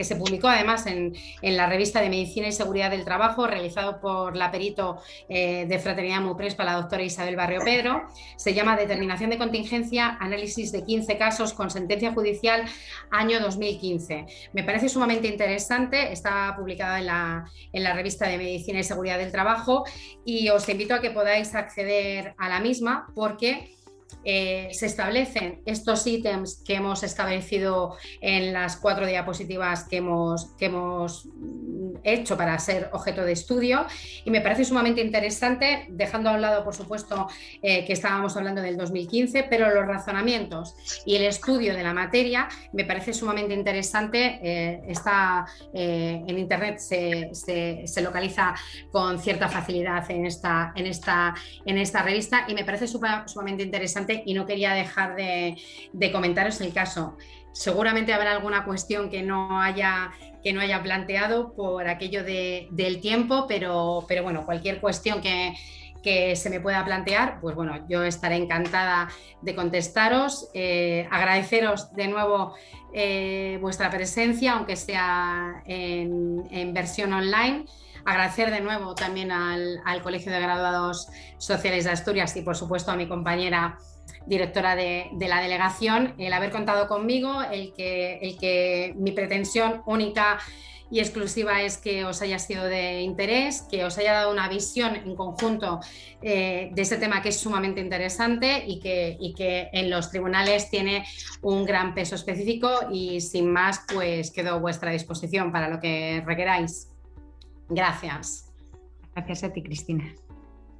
Speaker 3: se publicó además en la revista de Medicina y Seguridad del Trabajo, realizado por la perito de Fraternidad Muprespa, la doctora Isabel Barrio Pedro. Se llama Determinación de contingencia, análisis de 15 casos con sentencia judicial, año 2015. Me parece sumamente interesante, está publicada en la revista de Medicina y Seguridad del Trabajo, y os invito a que podáis acceder a la misma, porque se establecen estos ítems que hemos establecido en las 4 diapositivas que hemos hecho para ser objeto de estudio, y me parece sumamente interesante, dejando a un lado, por supuesto, que estábamos hablando del 2015, pero los razonamientos y el estudio de la materia me parece sumamente interesante. Está en internet, se localiza con cierta facilidad en esta revista, y me parece sumamente interesante, y no quería dejar de comentaros el caso. Seguramente habrá alguna cuestión que no haya planteado por aquello del tiempo, pero bueno, cualquier cuestión que que se me pueda plantear, pues bueno, yo estaré encantada de contestaros. Agradeceros de nuevo vuestra presencia, aunque sea en versión online. Agradecer de nuevo también al Colegio de Graduados Sociales de Asturias y por supuesto a mi compañera directora de la delegación, el haber contado conmigo, el que mi pretensión única y exclusiva es que os haya sido de interés, que os haya dado una visión en conjunto de este tema que es sumamente interesante y que en los tribunales tiene un gran peso específico, y sin más pues quedo a vuestra disposición para lo que requeráis. Gracias.
Speaker 2: Gracias a ti, Cristina.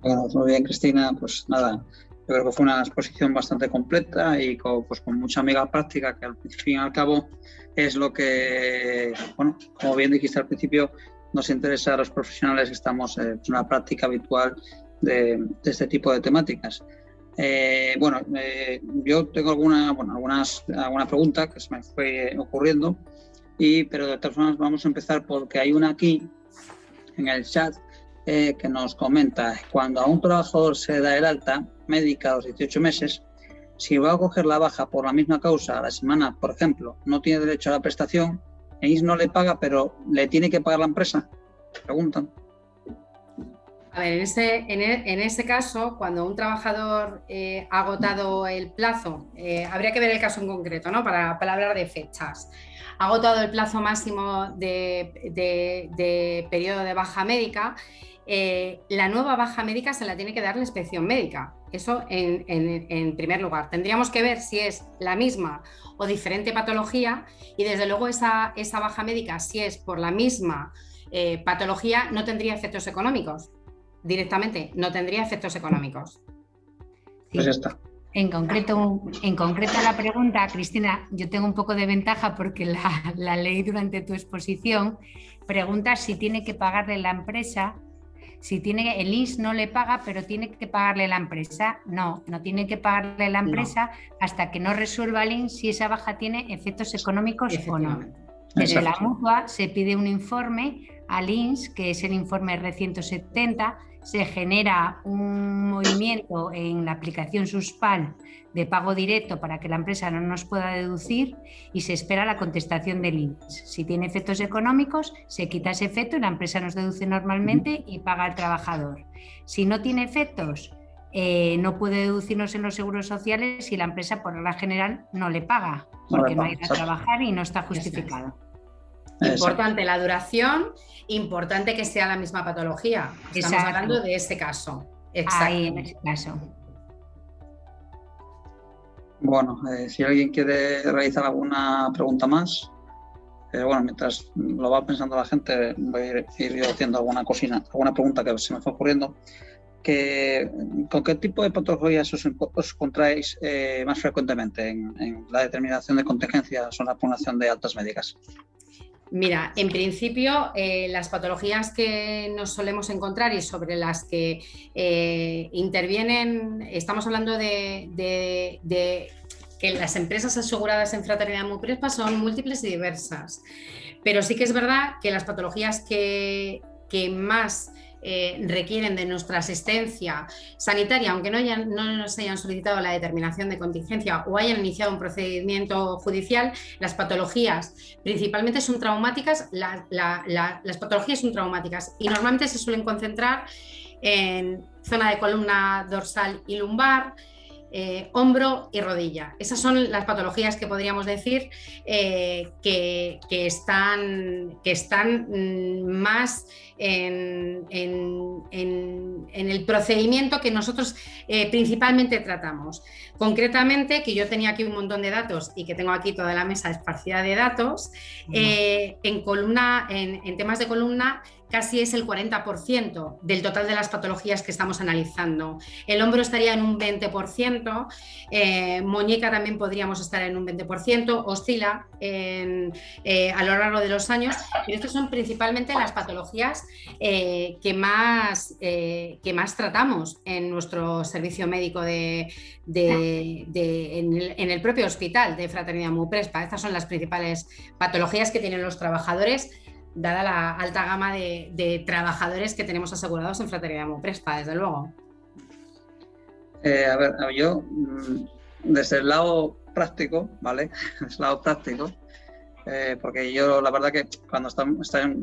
Speaker 1: Bueno, muy bien, Cristina, pues nada, yo creo que fue una exposición bastante completa y con mucha amiga práctica, que al fin y al cabo es lo que, bueno, como bien dijiste al principio, nos interesa a los profesionales que estamos en una práctica habitual de este tipo de temáticas. Yo tengo alguna pregunta que se me fue ocurriendo, pero de todas formas vamos a empezar porque hay una aquí en el chat que nos comenta: cuando a un trabajador se da el alta médica a los 18 meses, si va a coger la baja por la misma causa a la semana, por ejemplo, no tiene derecho a la prestación, el INS no le paga, pero ¿le tiene que pagar la empresa? Preguntan.
Speaker 3: A ver, en ese caso, cuando un trabajador ha agotado el plazo, habría que ver el caso en concreto, ¿no? Para hablar de fechas. Ha agotado el plazo máximo de periodo de baja médica, la nueva baja médica se la tiene que dar la inspección médica. Eso en primer lugar. Tendríamos que ver si es la misma o diferente patología, y desde luego esa baja médica, si es por la misma patología, no tendría efectos económicos. Directamente no tendría efectos económicos.
Speaker 1: Pues ya está.
Speaker 2: En concreto la pregunta, Cristina, yo tengo un poco de ventaja porque la leí durante tu exposición. Pregunta si tiene que pagarle la empresa, el INS no le paga, pero tiene que pagarle la empresa. No tiene que pagarle la empresa hasta que no resuelva el INS si esa baja tiene efectos económicos o no. Desde la mutua se pide un informe al INS, que es el informe R170, se genera un movimiento en la aplicación SUSPAL de pago directo para que la empresa no nos pueda deducir, y se espera la contestación del INS. Si tiene efectos económicos, se quita ese efecto y la empresa nos deduce normalmente y paga al trabajador. Si no tiene efectos, no puede deducirnos en los seguros sociales y la empresa por regla general no le paga porque no ha ido a trabajar y no está justificado.
Speaker 3: Importante la duración, importante que sea la misma patología. Estamos hablando de ese caso.
Speaker 2: Ahí en ese caso.
Speaker 1: Bueno, si alguien quiere realizar alguna pregunta más, mientras lo va pensando la gente, voy a ir haciendo alguna pregunta que se me fue ocurriendo. ¿Con qué tipo de patologías os encontráis más frecuentemente en la determinación de contingencias o la pugnación de altas médicas?
Speaker 3: Mira, en principio las patologías que nos solemos encontrar y sobre las que intervienen, estamos hablando de que las empresas aseguradas en Fraternidad MUPRESPA son múltiples y diversas, pero sí que es verdad que las patologías que más requieren de nuestra asistencia sanitaria, aunque no nos hayan solicitado la determinación de contingencia o hayan iniciado un procedimiento judicial, las patologías principalmente son traumáticas. Las patologías son traumáticas y normalmente se suelen concentrar en zona de columna dorsal y lumbar, hombro y rodilla. Esas son las patologías que podríamos decir que están más en el procedimiento que nosotros principalmente tratamos. Concretamente, que yo tenía aquí un montón de datos y que tengo aquí toda la mesa esparcida de datos, en temas de columna casi es el 40% del total de las patologías que estamos analizando. El hombro estaría en un 20%, muñeca también podríamos estar en un 20%, oscila a lo largo de los años, pero estas son principalmente las patologías que más tratamos en nuestro servicio médico en el propio hospital de Fraternidad MUPRESPA. Estas son las principales patologías que tienen los trabajadores, dada la alta gama de trabajadores que tenemos asegurados en Fraternidad MUPRESPA, desde luego.
Speaker 1: Yo, desde el lado práctico, ¿vale? Desde el lado práctico, porque yo la verdad que cuando estáis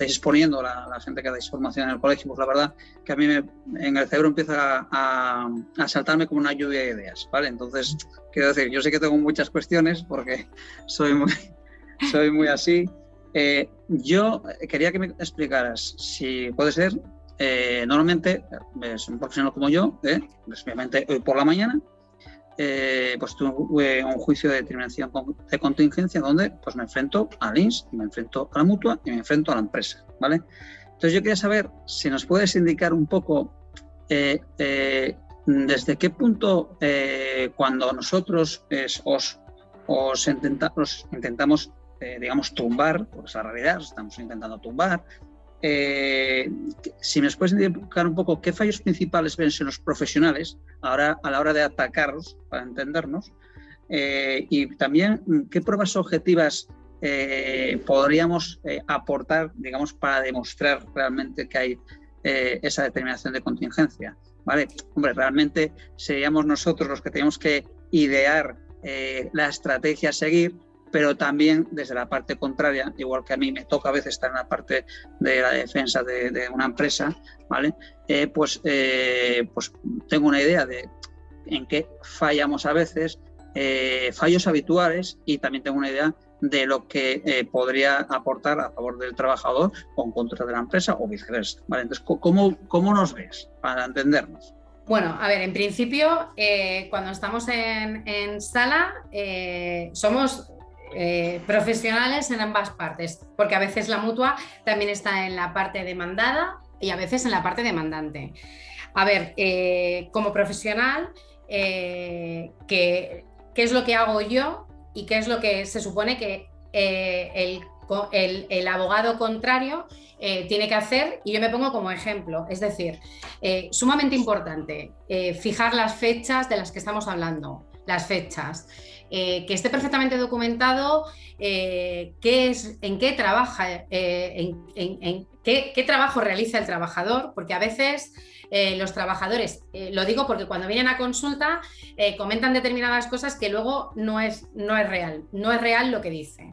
Speaker 1: exponiendo la gente que dais formación en el colegio, pues la verdad que a mí en el cerebro empieza a saltarme como una lluvia de ideas, ¿vale? Entonces, quiero decir, yo sé que tengo muchas cuestiones porque soy muy así. Yo quería que me explicaras, si puede ser, normalmente es un profesional como yo, obviamente hoy por la mañana, pues tuve un juicio de determinación de contingencia donde pues me enfrento al INS, me enfrento a la mutua y me enfrento a la empresa, ¿vale? Entonces yo quería saber si nos puedes indicar un poco desde qué punto cuando nosotros os intentamos digamos tumbar, porque es la realidad, os estamos intentando tumbar. Si me puedes indicar un poco qué fallos principales ven en los profesionales ahora a la hora de atacarlos, para entendernos, y también qué pruebas objetivas podríamos aportar, digamos, para demostrar realmente que hay esa determinación de contingencia, ¿vale? Hombre, realmente seríamos nosotros los que tenemos que idear la estrategia a seguir, pero también desde la parte contraria, igual que a mí me toca a veces estar en la parte de la defensa de una empresa, ¿vale? Pues tengo una idea de en qué fallamos a veces, fallos habituales, y también tengo una idea de lo que podría aportar a favor del trabajador o en contra de la empresa o viceversa, ¿vale? Entonces, ¿cómo nos ves para entendernos?
Speaker 3: Bueno, a ver, en principio, cuando estamos en sala, somos profesionales en ambas partes, porque a veces la mutua también está en la parte demandada y a veces en la parte demandante. A ver, como profesional, ¿qué es lo que hago yo y qué es lo que se supone que el abogado contrario tiene que hacer? Y yo me pongo como ejemplo, es decir, sumamente importante fijar las fechas de las que estamos hablando, las fechas, que esté perfectamente documentado en qué trabaja, qué trabajo realiza el trabajador, porque a veces los trabajadores, lo digo porque cuando vienen a consulta comentan determinadas cosas que luego no es real lo que dice.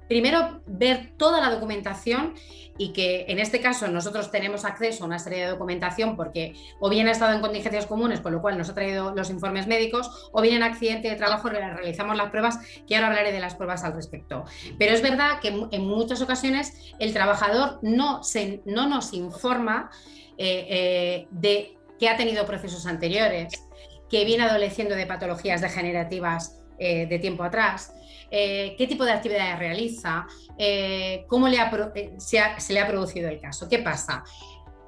Speaker 3: Primero, ver toda la documentación, y que en este caso nosotros tenemos acceso a una serie de documentación porque o bien ha estado en contingencias comunes, con lo cual nos ha traído los informes médicos, o bien en accidente de trabajo realizamos las pruebas, que ahora hablaré de las pruebas al respecto. Pero es verdad que en muchas ocasiones el trabajador no nos informa de que ha tenido procesos anteriores, que viene adoleciendo de patologías degenerativas de tiempo atrás, qué tipo de actividades realiza, cómo se le ha producido el caso. ¿Qué pasa?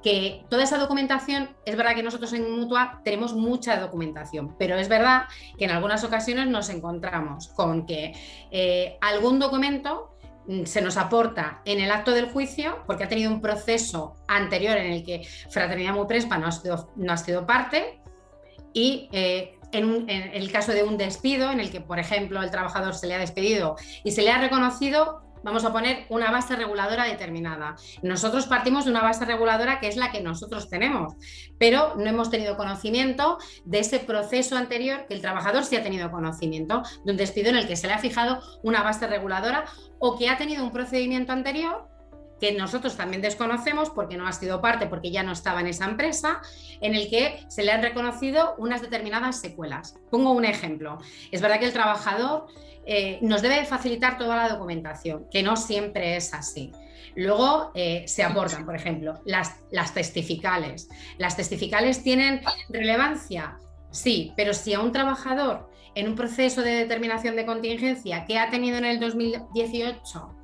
Speaker 3: Que toda esa documentación, es verdad que nosotros en Mutua tenemos mucha documentación, pero es verdad que en algunas ocasiones nos encontramos con que algún documento se nos aporta en el acto del juicio porque ha tenido un proceso anterior en el que Fraternidad Muprespa no ha sido parte, y en el caso de un despido en el que, por ejemplo, el trabajador se le ha despedido y se le ha reconocido, vamos a poner una base reguladora determinada. Nosotros partimos de una base reguladora que es la que nosotros tenemos, pero no hemos tenido conocimiento de ese proceso anterior, que el trabajador sí ha tenido conocimiento, de un despido en el que se le ha fijado una base reguladora, o que ha tenido un procedimiento anterior que nosotros también desconocemos porque no ha sido parte, porque ya no estaba en esa empresa, en el que se le han reconocido unas determinadas secuelas. Pongo un ejemplo. Es verdad que el trabajador nos debe facilitar toda la documentación, que no siempre es así. Luego se aportan, por ejemplo, las testificales. ¿Las testificales tienen relevancia? Sí, pero si a un trabajador en un proceso de determinación de contingencia que ha tenido en el 2018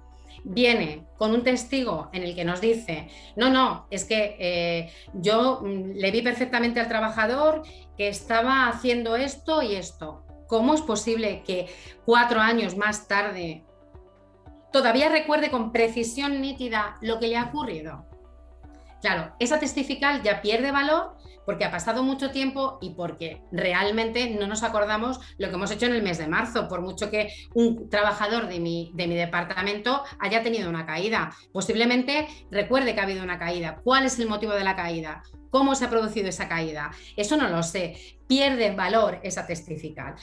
Speaker 3: viene con un testigo en el que nos dice no, es que yo le vi perfectamente al trabajador que estaba haciendo esto y esto, ¿cómo es posible que 4 años más tarde todavía recuerde con precisión nítida lo que le ha ocurrido? Claro, esa testifical ya pierde valor porque ha pasado mucho tiempo y porque realmente no nos acordamos lo que hemos hecho en el mes de marzo, por mucho que un trabajador de mi departamento haya tenido una caída. Posiblemente recuerde que ha habido una caída. ¿Cuál es el motivo de la caída? ¿Cómo se ha producido esa caída? Eso no lo sé. Pierde valor esa testifical.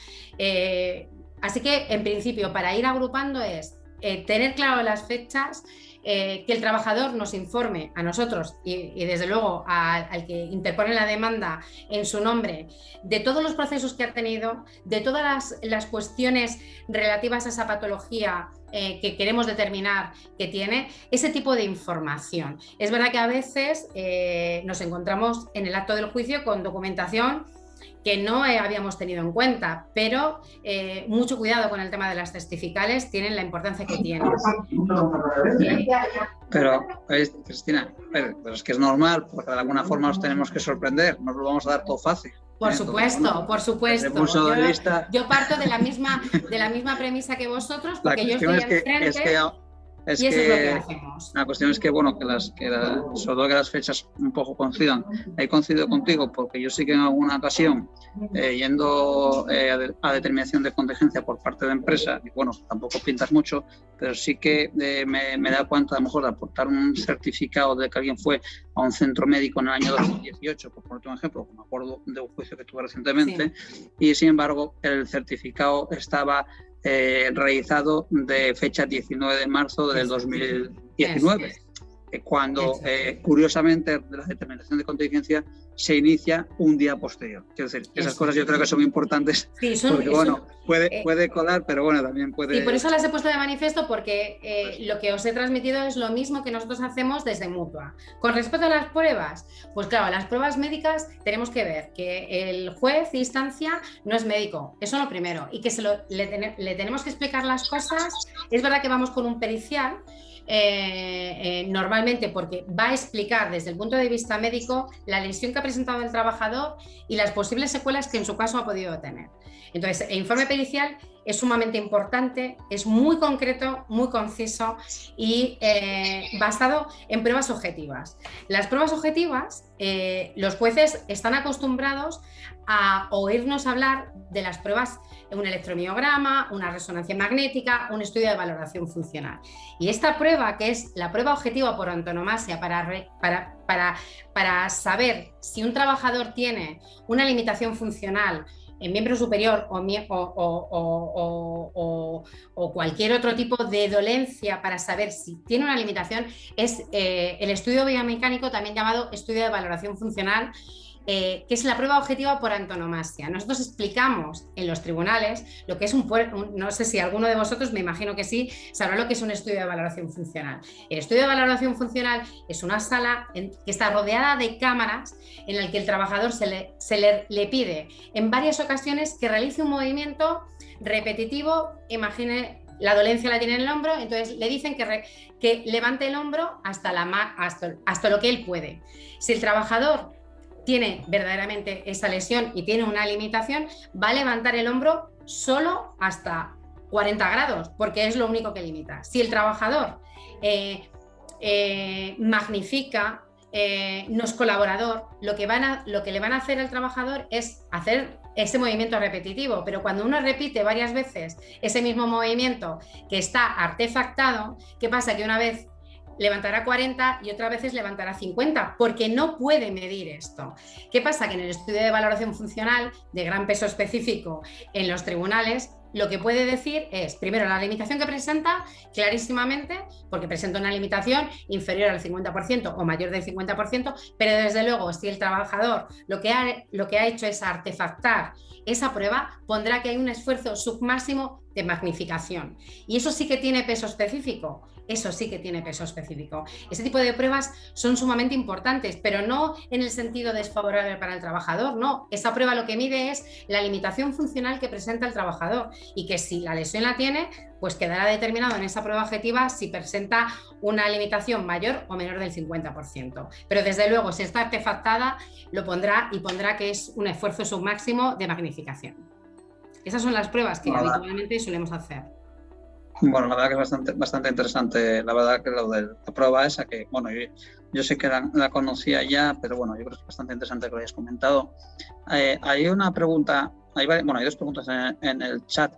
Speaker 3: Así que, en principio, para ir agrupando es tener claro las fechas, que el trabajador nos informe a nosotros y desde luego al que interpone la demanda en su nombre de todos los procesos que ha tenido, de todas las cuestiones relativas a esa patología que queremos determinar que tiene, ese tipo de información. Es verdad que a veces nos encontramos en el acto del juicio con documentación que no habíamos tenido en cuenta, pero mucho cuidado con el tema de las testificales, tienen la importancia que tienen.
Speaker 1: Pero, Cristina, pero es que es normal, porque de alguna forma nos tenemos que sorprender, no lo vamos a dar todo fácil.
Speaker 3: Por supuesto, bueno, por supuesto. Yo parto de la misma premisa que vosotros, porque yo estoy enfrente.
Speaker 1: Es que la cuestión es que, bueno, sobre todo que las fechas un poco coincidan. He coincidido contigo porque yo sí que en alguna ocasión, yendo a determinación de contingencia por parte de empresa, y bueno, tampoco pintas mucho, pero sí que me da cuenta a lo mejor de aportar un certificado de que alguien fue a un centro médico en el año 2018, por ponerte un ejemplo, me acuerdo de un juicio que tuve recientemente, sí. Y sin embargo el certificado estaba realizado de fecha 19 de marzo del 2019, cuando curiosamente la determinación de contingencia se inicia un día posterior. Quiero decir, esas cosas yo creo que son importantes, sí, porque bueno, puede colar, pero bueno, también puede...
Speaker 3: Y por eso las he puesto de manifiesto, porque lo que os he transmitido es lo mismo que nosotros hacemos desde Mutua. Con respecto a las pruebas, pues claro, las pruebas médicas tenemos que ver que el juez de instancia no es médico, eso es lo primero, y que le tenemos que explicar las cosas. Es verdad que vamos con un pericial, normalmente porque va a explicar desde el punto de vista médico la lesión que ha presentado el trabajador y las posibles secuelas que en su caso ha podido tener. Entonces, el informe pericial es sumamente importante, es muy concreto, muy conciso y basado en pruebas objetivas. Las pruebas objetivas, los jueces están acostumbrados a oírnos hablar de las pruebas, un electromiograma, una resonancia magnética, un estudio de valoración funcional. Y esta prueba, que es la prueba objetiva por antonomasia para saber si un trabajador tiene una limitación funcional en miembro superior o cualquier otro tipo de dolencia, para saber si tiene una limitación, es el estudio biomecánico, también llamado estudio de valoración funcional, que es la prueba objetiva por antonomasia. Nosotros explicamos en los tribunales lo que es no sé si alguno de vosotros, me imagino que sí, sabrá lo que es un estudio de valoración funcional. El estudio de valoración funcional es una sala que está rodeada de cámaras en la que el trabajador se le pide en varias ocasiones que realice un movimiento repetitivo. Imagine, la dolencia la tiene en el hombro, entonces le dicen que levante el hombro hasta lo que él puede. Si el trabajador tiene verdaderamente esa lesión y tiene una limitación, va a levantar el hombro solo hasta 40 grados, porque es lo único que limita. Si el trabajador magnifica, no es colaborador, lo que le van a hacer al trabajador es hacer ese movimiento repetitivo, pero cuando uno repite varias veces ese mismo movimiento que está artefactado, ¿qué pasa? Que una vez levantará 40 y otras veces levantará 50, porque no puede medir esto. ¿Qué pasa? Que en el estudio de valoración funcional de gran peso específico en los tribunales, lo que puede decir es, primero, la limitación que presenta clarísimamente, porque presenta una limitación inferior al 50% o mayor del 50%, pero desde luego, si el trabajador lo que ha hecho es artefactar esa prueba, pondrá que hay un esfuerzo submáximo de magnificación. Y eso sí que tiene peso específico. Eso sí que tiene peso específico. Ese tipo de pruebas son sumamente importantes, pero no en el sentido desfavorable para el trabajador, no. Esa prueba lo que mide es la limitación funcional que presenta el trabajador y que si la lesión la tiene, pues quedará determinado en esa prueba objetiva si presenta una limitación mayor o menor del 50%. Pero desde luego, si está artefactada, lo pondrá y pondrá que es un esfuerzo submáximo de magnificación. Esas son las pruebas que habitualmente solemos hacer.
Speaker 1: Bueno, la verdad que es bastante interesante, la verdad que lo de la prueba esa, que bueno, yo sé que la conocía ya, pero bueno, yo creo que es bastante interesante que lo hayas comentado. Hay una pregunta, hay dos preguntas en el chat.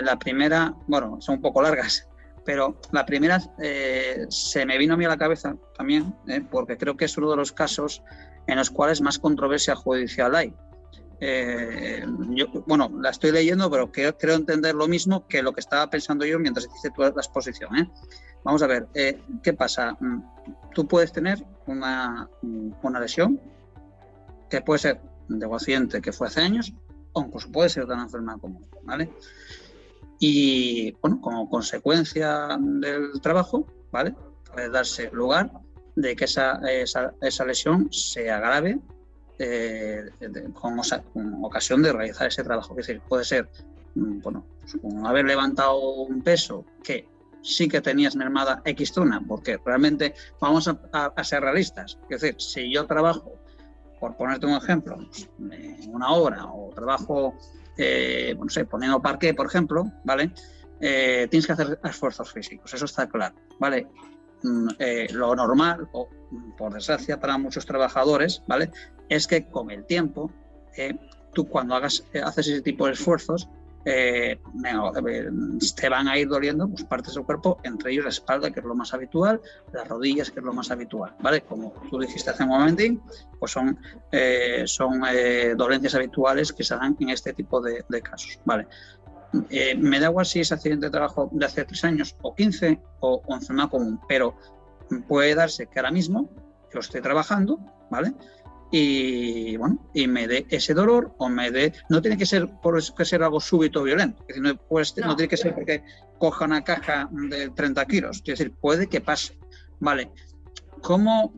Speaker 1: La primera, bueno, son un poco largas, pero la primera se me vino a mí a la cabeza también, porque creo que es uno de los casos en los cuales más controversia judicial hay. Bueno, la estoy leyendo, pero creo entender lo mismo que lo que estaba pensando yo mientras hiciste toda la exposición. Vamos a ver, ¿qué pasa? Tú puedes tener una lesión que puede ser de un accidente que fue hace años, o incluso puede ser de una enfermedad común, ¿vale? Y bueno, como consecuencia del trabajo, ¿vale? Puede darse lugar de que esa lesión se agrave con ocasión de realizar ese trabajo. Es decir, puede ser, bueno, pues como haber levantado un peso que sí que tenías mermada X zona, porque realmente vamos a ser realistas. Es decir, si yo trabajo, por ponerte un ejemplo, en una obra o trabajo, no sé, poniendo parqué, por ejemplo, ¿vale? Tienes que hacer esfuerzos físicos, eso está claro, ¿vale? Lo normal, o por desgracia para muchos trabajadores, ¿vale?, es que con el tiempo, tú cuando haces ese tipo de esfuerzos, te van a ir doliendo pues, partes del cuerpo, entre ellos la espalda, que es lo más habitual, las rodillas, que es lo más habitual, ¿vale? Como tú dijiste hace un momentín, pues son dolencias habituales que se dan en este tipo de casos, ¿vale? Me da igual si es accidente de trabajo de hace 3 años o 15 o enfermedad común, pero puede darse que ahora mismo yo esté trabajando, ¿vale? Y bueno, y me dé ese dolor o me dé... No tiene que ser algo súbito o violento, es decir, no tiene que ser porque coja una caja de 30 kilos, es decir, puede que pase, ¿vale? ¿Cómo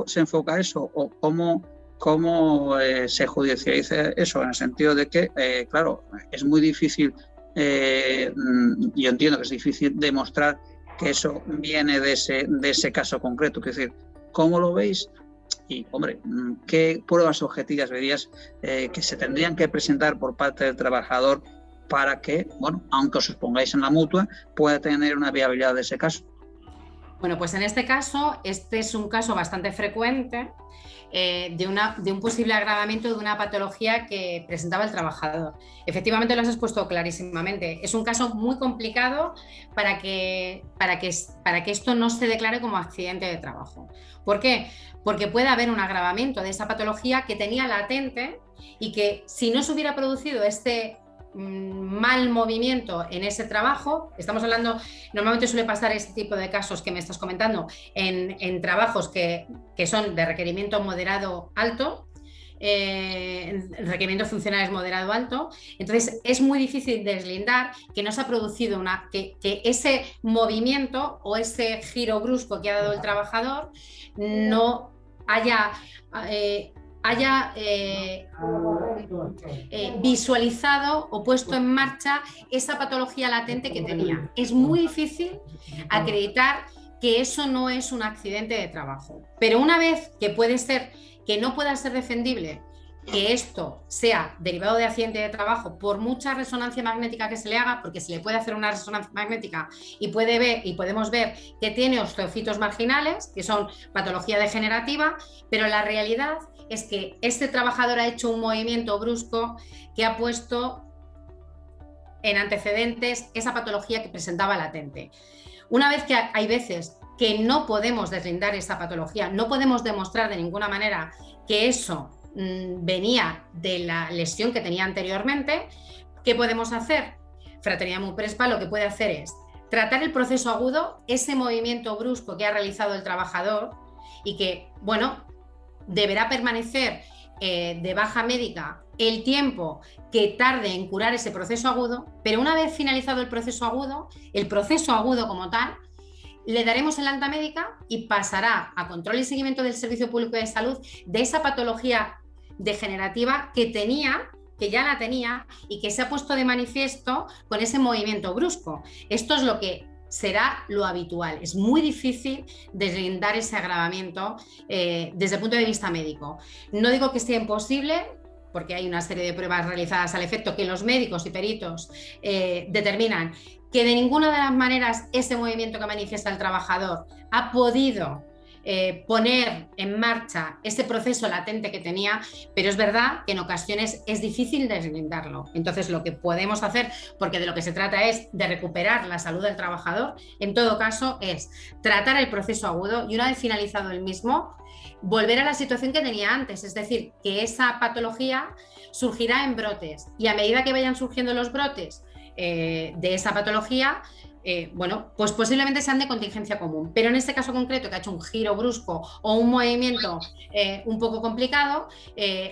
Speaker 1: se enfoca eso o cómo se judicializa eso? En el sentido de que, claro, es muy difícil, yo entiendo que es difícil demostrar que eso viene de ese caso concreto. Es decir, ¿cómo lo veis? Y, hombre, ¿qué pruebas objetivas verías que se tendrían que presentar por parte del trabajador para que, bueno, aunque os pongáis en la mutua, pueda tener una viabilidad de ese caso?
Speaker 3: Bueno, pues en este caso, este es un caso bastante frecuente de un posible agravamiento de una patología que presentaba el trabajador. Efectivamente, lo has expuesto clarísimamente. Es un caso muy complicado para que esto no se declare como accidente de trabajo. ¿Por qué? Porque puede haber un agravamiento de esa patología que tenía latente y que si no se hubiera producido este mal movimiento en ese trabajo, estamos hablando, normalmente suele pasar este tipo de casos que me estás comentando en trabajos que son de requerimiento moderado alto, requerimientos funcionales moderado alto. Entonces es muy difícil deslindar que no se ha producido que ese movimiento o ese giro brusco que ha dado el trabajador no haya visualizado o puesto en marcha esa patología latente que tenía. Es muy difícil acreditar que eso no es un accidente de trabajo. Pero una vez que no pueda ser defendible que esto sea derivado de accidente de trabajo, por mucha resonancia magnética que se le haga, porque se le puede hacer una resonancia magnética y podemos ver que tiene osteofitos marginales, que son patología degenerativa, pero la realidad es que este trabajador ha hecho un movimiento brusco que ha puesto en antecedentes esa patología que presentaba latente. Una vez que hay veces que no podemos deslindar esa patología, no podemos demostrar de ninguna manera que eso venía de la lesión que tenía anteriormente, ¿qué podemos hacer? Fraternidad Muprespa lo que puede hacer es tratar el proceso agudo, ese movimiento brusco que ha realizado el trabajador y que, bueno, deberá permanecer de baja médica el tiempo que tarde en curar ese proceso agudo, pero una vez finalizado el proceso agudo como tal, le daremos el alta médica y pasará a control y seguimiento del Servicio Público de Salud de esa patología degenerativa que ya la tenía y que se ha puesto de manifiesto con ese movimiento brusco. Esto es lo que será lo habitual. Es muy difícil deslindar ese agravamiento desde el punto de vista médico. No digo que sea imposible, porque hay una serie de pruebas realizadas al efecto que los médicos y peritos determinan que de ninguna de las maneras ese movimiento que manifiesta el trabajador ha podido poner en marcha ese proceso latente que tenía, pero es verdad que en ocasiones es difícil deslindarlo. Entonces, lo que podemos hacer, porque de lo que se trata es de recuperar la salud del trabajador, en todo caso es tratar el proceso agudo y una vez finalizado el mismo, volver a la situación que tenía antes, es decir, que esa patología surgirá en brotes y a medida que vayan surgiendo los brotes de esa patología, bueno, pues posiblemente sean de contingencia común, pero en este caso concreto que ha hecho un giro brusco o un movimiento un poco complicado,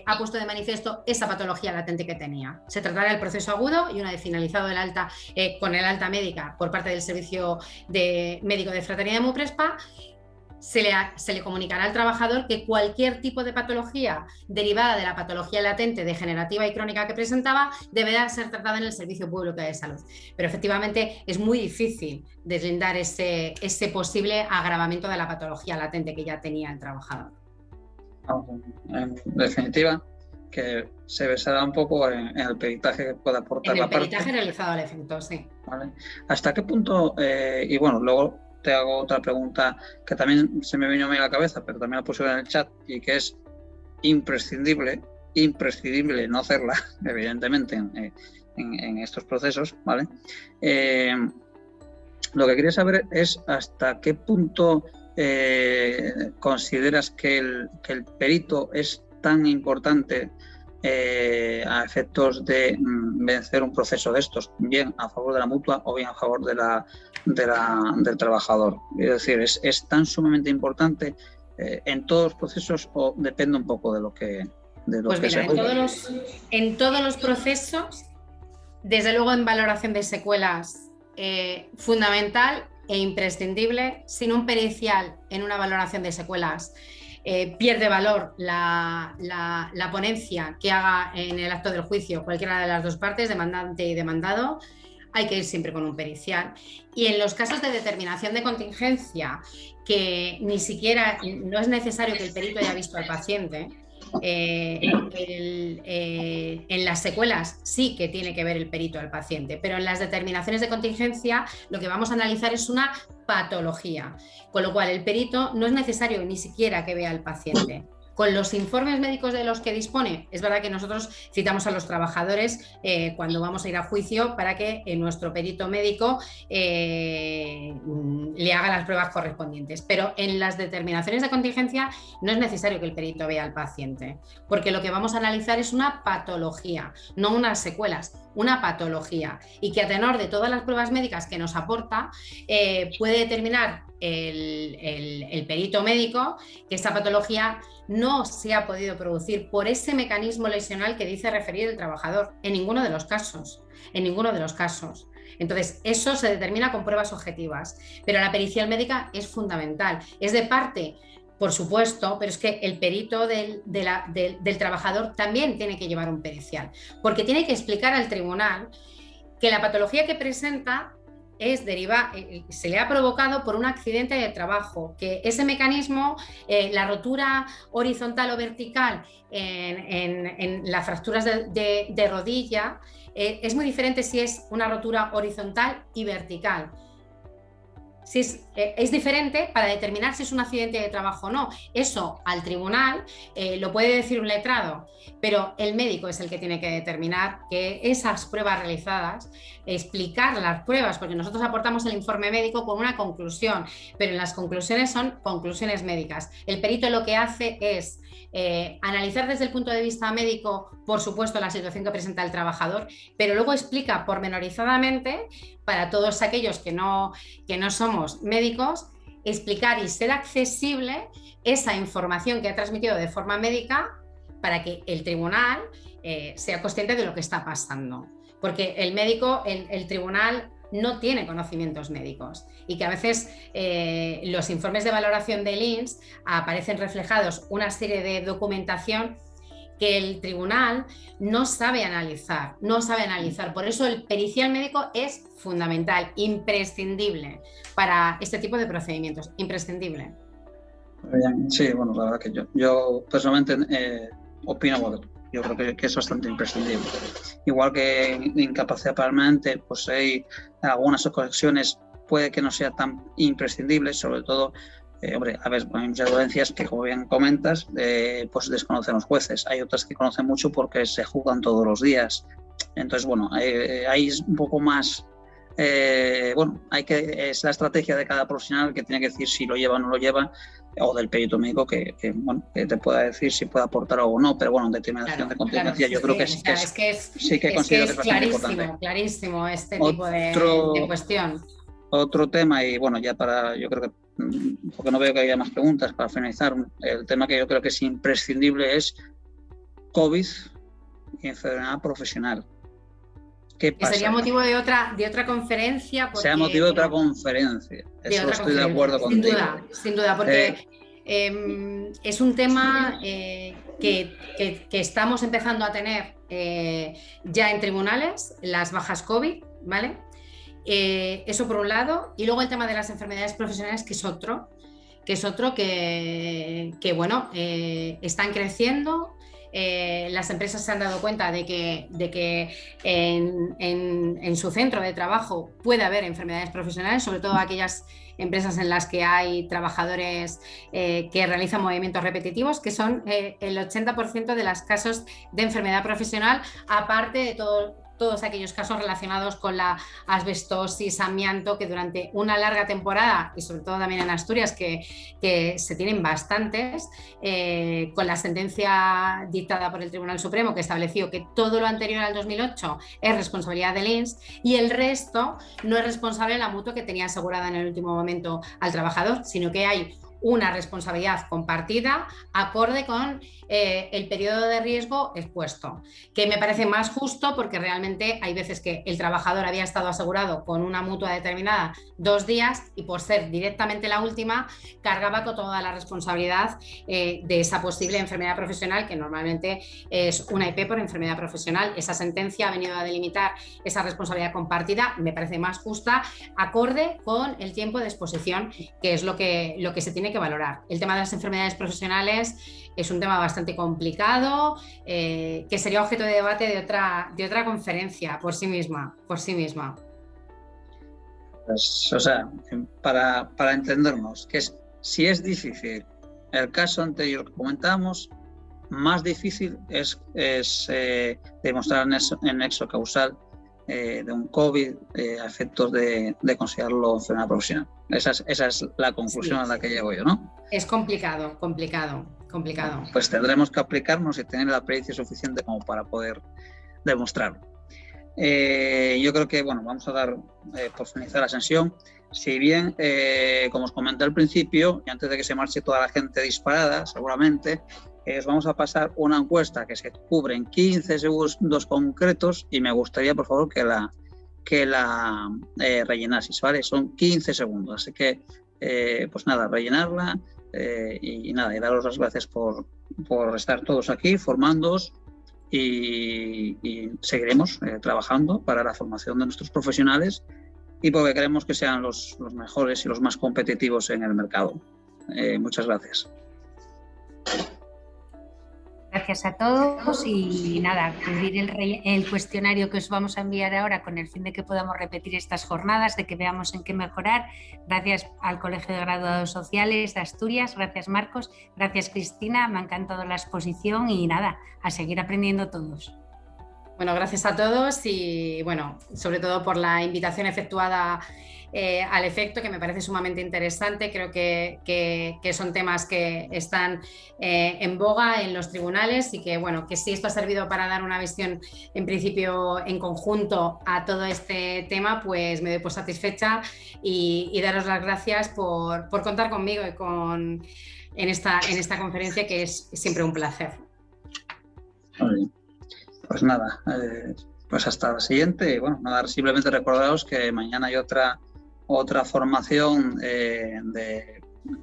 Speaker 3: ha puesto de manifiesto esa patología latente que tenía. Se tratará del proceso agudo y una vez finalizado el alta, con el alta médica por parte del servicio médico de Fraternidad de Muprespa, se le comunicará al trabajador que cualquier tipo de patología derivada de la patología latente, degenerativa y crónica que presentaba deberá ser tratada en el Servicio Público de Salud. Pero efectivamente es muy difícil deslindar ese posible agravamiento de la patología latente que ya tenía el trabajador.
Speaker 1: En definitiva, que se basará un poco en el peritaje que pueda aportar la parte.
Speaker 3: En el peritaje realizado al efecto, sí.
Speaker 1: ¿Vale? ¿Hasta qué punto? Y bueno, luego te hago otra pregunta que también se me vino a mí a la cabeza, pero también la puse en el chat, y que es imprescindible no hacerla, evidentemente, en estos procesos, ¿vale? Lo que quería saber es hasta qué punto consideras que el perito es tan importante a efectos de vencer un proceso de estos, bien a favor de la mutua o bien a favor del trabajador. Es decir, es tan sumamente importante en todos los procesos, o depende un poco de lo que
Speaker 3: pues mira, en todos los procesos, desde luego en valoración de secuelas, fundamental e imprescindible. Sin un pericial en una valoración de secuelas, pierde valor la ponencia que haga en el acto del juicio cualquiera de las dos partes, demandante y demandado. Hay que ir siempre con un pericial. Y en los casos de determinación de contingencia, que ni siquiera no es necesario que el perito haya visto al paciente, en las secuelas sí que tiene que ver el perito al paciente, pero en las determinaciones de contingencia lo que vamos a analizar es una patología, con lo cual el perito no es necesario ni siquiera que vea al paciente. Con los informes médicos de los que dispone, es verdad que nosotros citamos a los trabajadores cuando vamos a ir a juicio para que nuestro perito médico le haga las pruebas correspondientes, pero en las determinaciones de contingencia no es necesario que el perito vea al paciente, porque lo que vamos a analizar es una patología, no unas secuelas, una patología, y que a tenor de todas las pruebas médicas que nos aporta puede determinar el perito médico que esta patología no se ha podido producir por ese mecanismo lesional que dice referir el trabajador, en ninguno de los casos, Entonces, eso se determina con pruebas objetivas, pero la pericial médica es fundamental, es de parte, por supuesto, pero es que el perito del trabajador también tiene que llevar un pericial, porque tiene que explicar al tribunal que la patología que presenta se le ha provocado por un accidente de trabajo, que ese mecanismo, la rotura horizontal o vertical en las fracturas de rodilla, es muy diferente si es una rotura horizontal y vertical. Si es diferente para determinar si es un accidente de trabajo o no. Eso al tribunal lo puede decir un letrado, pero el médico es el que tiene que determinar que esas pruebas realizadas, explicar las pruebas, porque nosotros aportamos el informe médico con una conclusión, pero en las conclusiones son conclusiones médicas. El perito lo que hace es analizar desde el punto de vista médico, por supuesto, la situación que presenta el trabajador, pero luego explica pormenorizadamente, para todos aquellos que no somos médicos, explicar y ser accesible esa información que ha transmitido de forma médica para que el tribunal sea consciente de lo que está pasando. Porque el médico, el tribunal no tiene conocimientos médicos y que a veces los informes de valoración del INS aparecen reflejados una serie de documentación que el tribunal no sabe analizar. Por eso el pericial médico es fundamental, imprescindible para este tipo de procedimientos, imprescindible.
Speaker 1: Sí, bueno, la verdad que yo personalmente opino igual que tú. yo creo que es bastante imprescindible. Igual que incapacidad permanente, pues hay algunas ocasiones puede que no sea tan imprescindible, sobre todo, hombre, a ver, hay muchas dolencias que, como bien comentas, pues desconocen los jueces. Hay otras que conocen mucho porque se juzgan todos los días. Entonces, bueno, ahí es un poco más, bueno, es la estrategia de cada profesional que tiene que decir si lo lleva o no lo lleva, o del perito médico que te pueda decir si puede aportar algo o no, pero bueno, en determinación de contingencia yo creo que sí que es bastante importante.
Speaker 3: Clarísimo este tipo de cuestión.
Speaker 1: Otro tema, y bueno, ya yo creo que, porque no veo que haya más preguntas, para finalizar, el tema que yo creo que es imprescindible es COVID y enfermedad profesional. ¿Qué pasa?
Speaker 3: Que sería motivo de otra conferencia.
Speaker 1: Sea motivo de otra conferencia. Eso estoy de acuerdo contigo.
Speaker 3: Sin duda, porque es un tema que estamos empezando a tener ya en tribunales, las bajas COVID, ¿vale? Eso por un lado, y luego el tema de las enfermedades profesionales, que es otro que bueno, están creciendo. Las empresas se han dado cuenta de que en su centro de trabajo puede haber enfermedades profesionales, sobre todo aquellas empresas en las que hay trabajadores que realizan movimientos repetitivos, que son el 80% de los casos de enfermedad profesional, aparte de todos aquellos casos relacionados con la asbestosis, amianto, que durante una larga temporada, y sobre todo también en Asturias, que se tienen bastantes, con la sentencia dictada por el Tribunal Supremo, que estableció que todo lo anterior al 2008 es responsabilidad del INS y el resto no es responsable la mutua que tenía asegurada en el último momento al trabajador, sino que hay una responsabilidad compartida acorde con el periodo de riesgo expuesto, que me parece más justo porque realmente hay veces que el trabajador había estado asegurado con una mutua determinada 2 días y por ser directamente la última cargaba con toda la responsabilidad de esa posible enfermedad profesional, que normalmente es una IP por enfermedad profesional. Esa sentencia ha venido a delimitar esa responsabilidad compartida, me parece más justa, acorde con el tiempo de exposición, que es lo que se tiene que valorar. El tema de las enfermedades profesionales es un tema bastante complicado, que sería objeto de debate de otra conferencia por sí misma.
Speaker 1: Pues, o sea, para entendernos, si es difícil el caso anterior que comentábamos, más difícil es demostrar el nexo causal de un COVID a efectos de considerarlo enfermedad profesional. Esa es la conclusión a la que llego yo, ¿no?
Speaker 3: Es complicado.
Speaker 1: Pues tendremos que aplicarnos y tener la pericia suficiente como para poder demostrarlo. Yo creo que, bueno, vamos a dar por finalizar la sesión. Si bien, como os comenté al principio, y antes de que se marche toda la gente disparada, seguramente, os vamos a pasar una encuesta que se cubre en 15 segundos concretos y me gustaría, por favor, que la rellenaseis, ¿vale? Son 15 segundos, así que, pues nada, rellenarla y nada, y daros las gracias por estar todos aquí, formándoos y seguiremos trabajando para la formación de nuestros profesionales y porque queremos que sean los mejores y los más competitivos en el mercado. Muchas gracias.
Speaker 2: Gracias a todos y nada, cubrir el cuestionario que os vamos a enviar ahora con el fin de que podamos repetir estas jornadas, de que veamos en qué mejorar. Gracias al Colegio de Graduados Sociales de Asturias, gracias Marcos, gracias Cristina, me ha encantado la exposición y nada, a seguir aprendiendo todos.
Speaker 3: Bueno, gracias a todos y bueno, sobre todo por la invitación efectuada al efecto, que me parece sumamente interesante. Creo que son temas que están en boga en los tribunales y que, bueno, que si esto ha servido para dar una visión en principio en conjunto a todo este tema, pues me doy por satisfecha y daros las gracias por contar conmigo y en esta conferencia, que es siempre un placer.
Speaker 1: Muy bien. Pues nada, pues hasta la siguiente. Bueno, nada, simplemente recordaros que mañana hay otra formación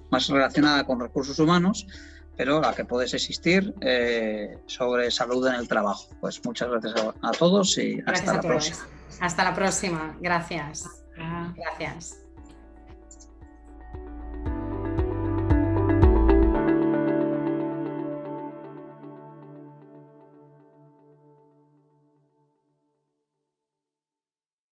Speaker 1: más relacionada con recursos humanos, pero a la que podéis asistir sobre salud en el trabajo. Pues muchas gracias a todos y hasta la próxima.
Speaker 3: Hasta la próxima. Gracias. Gracias.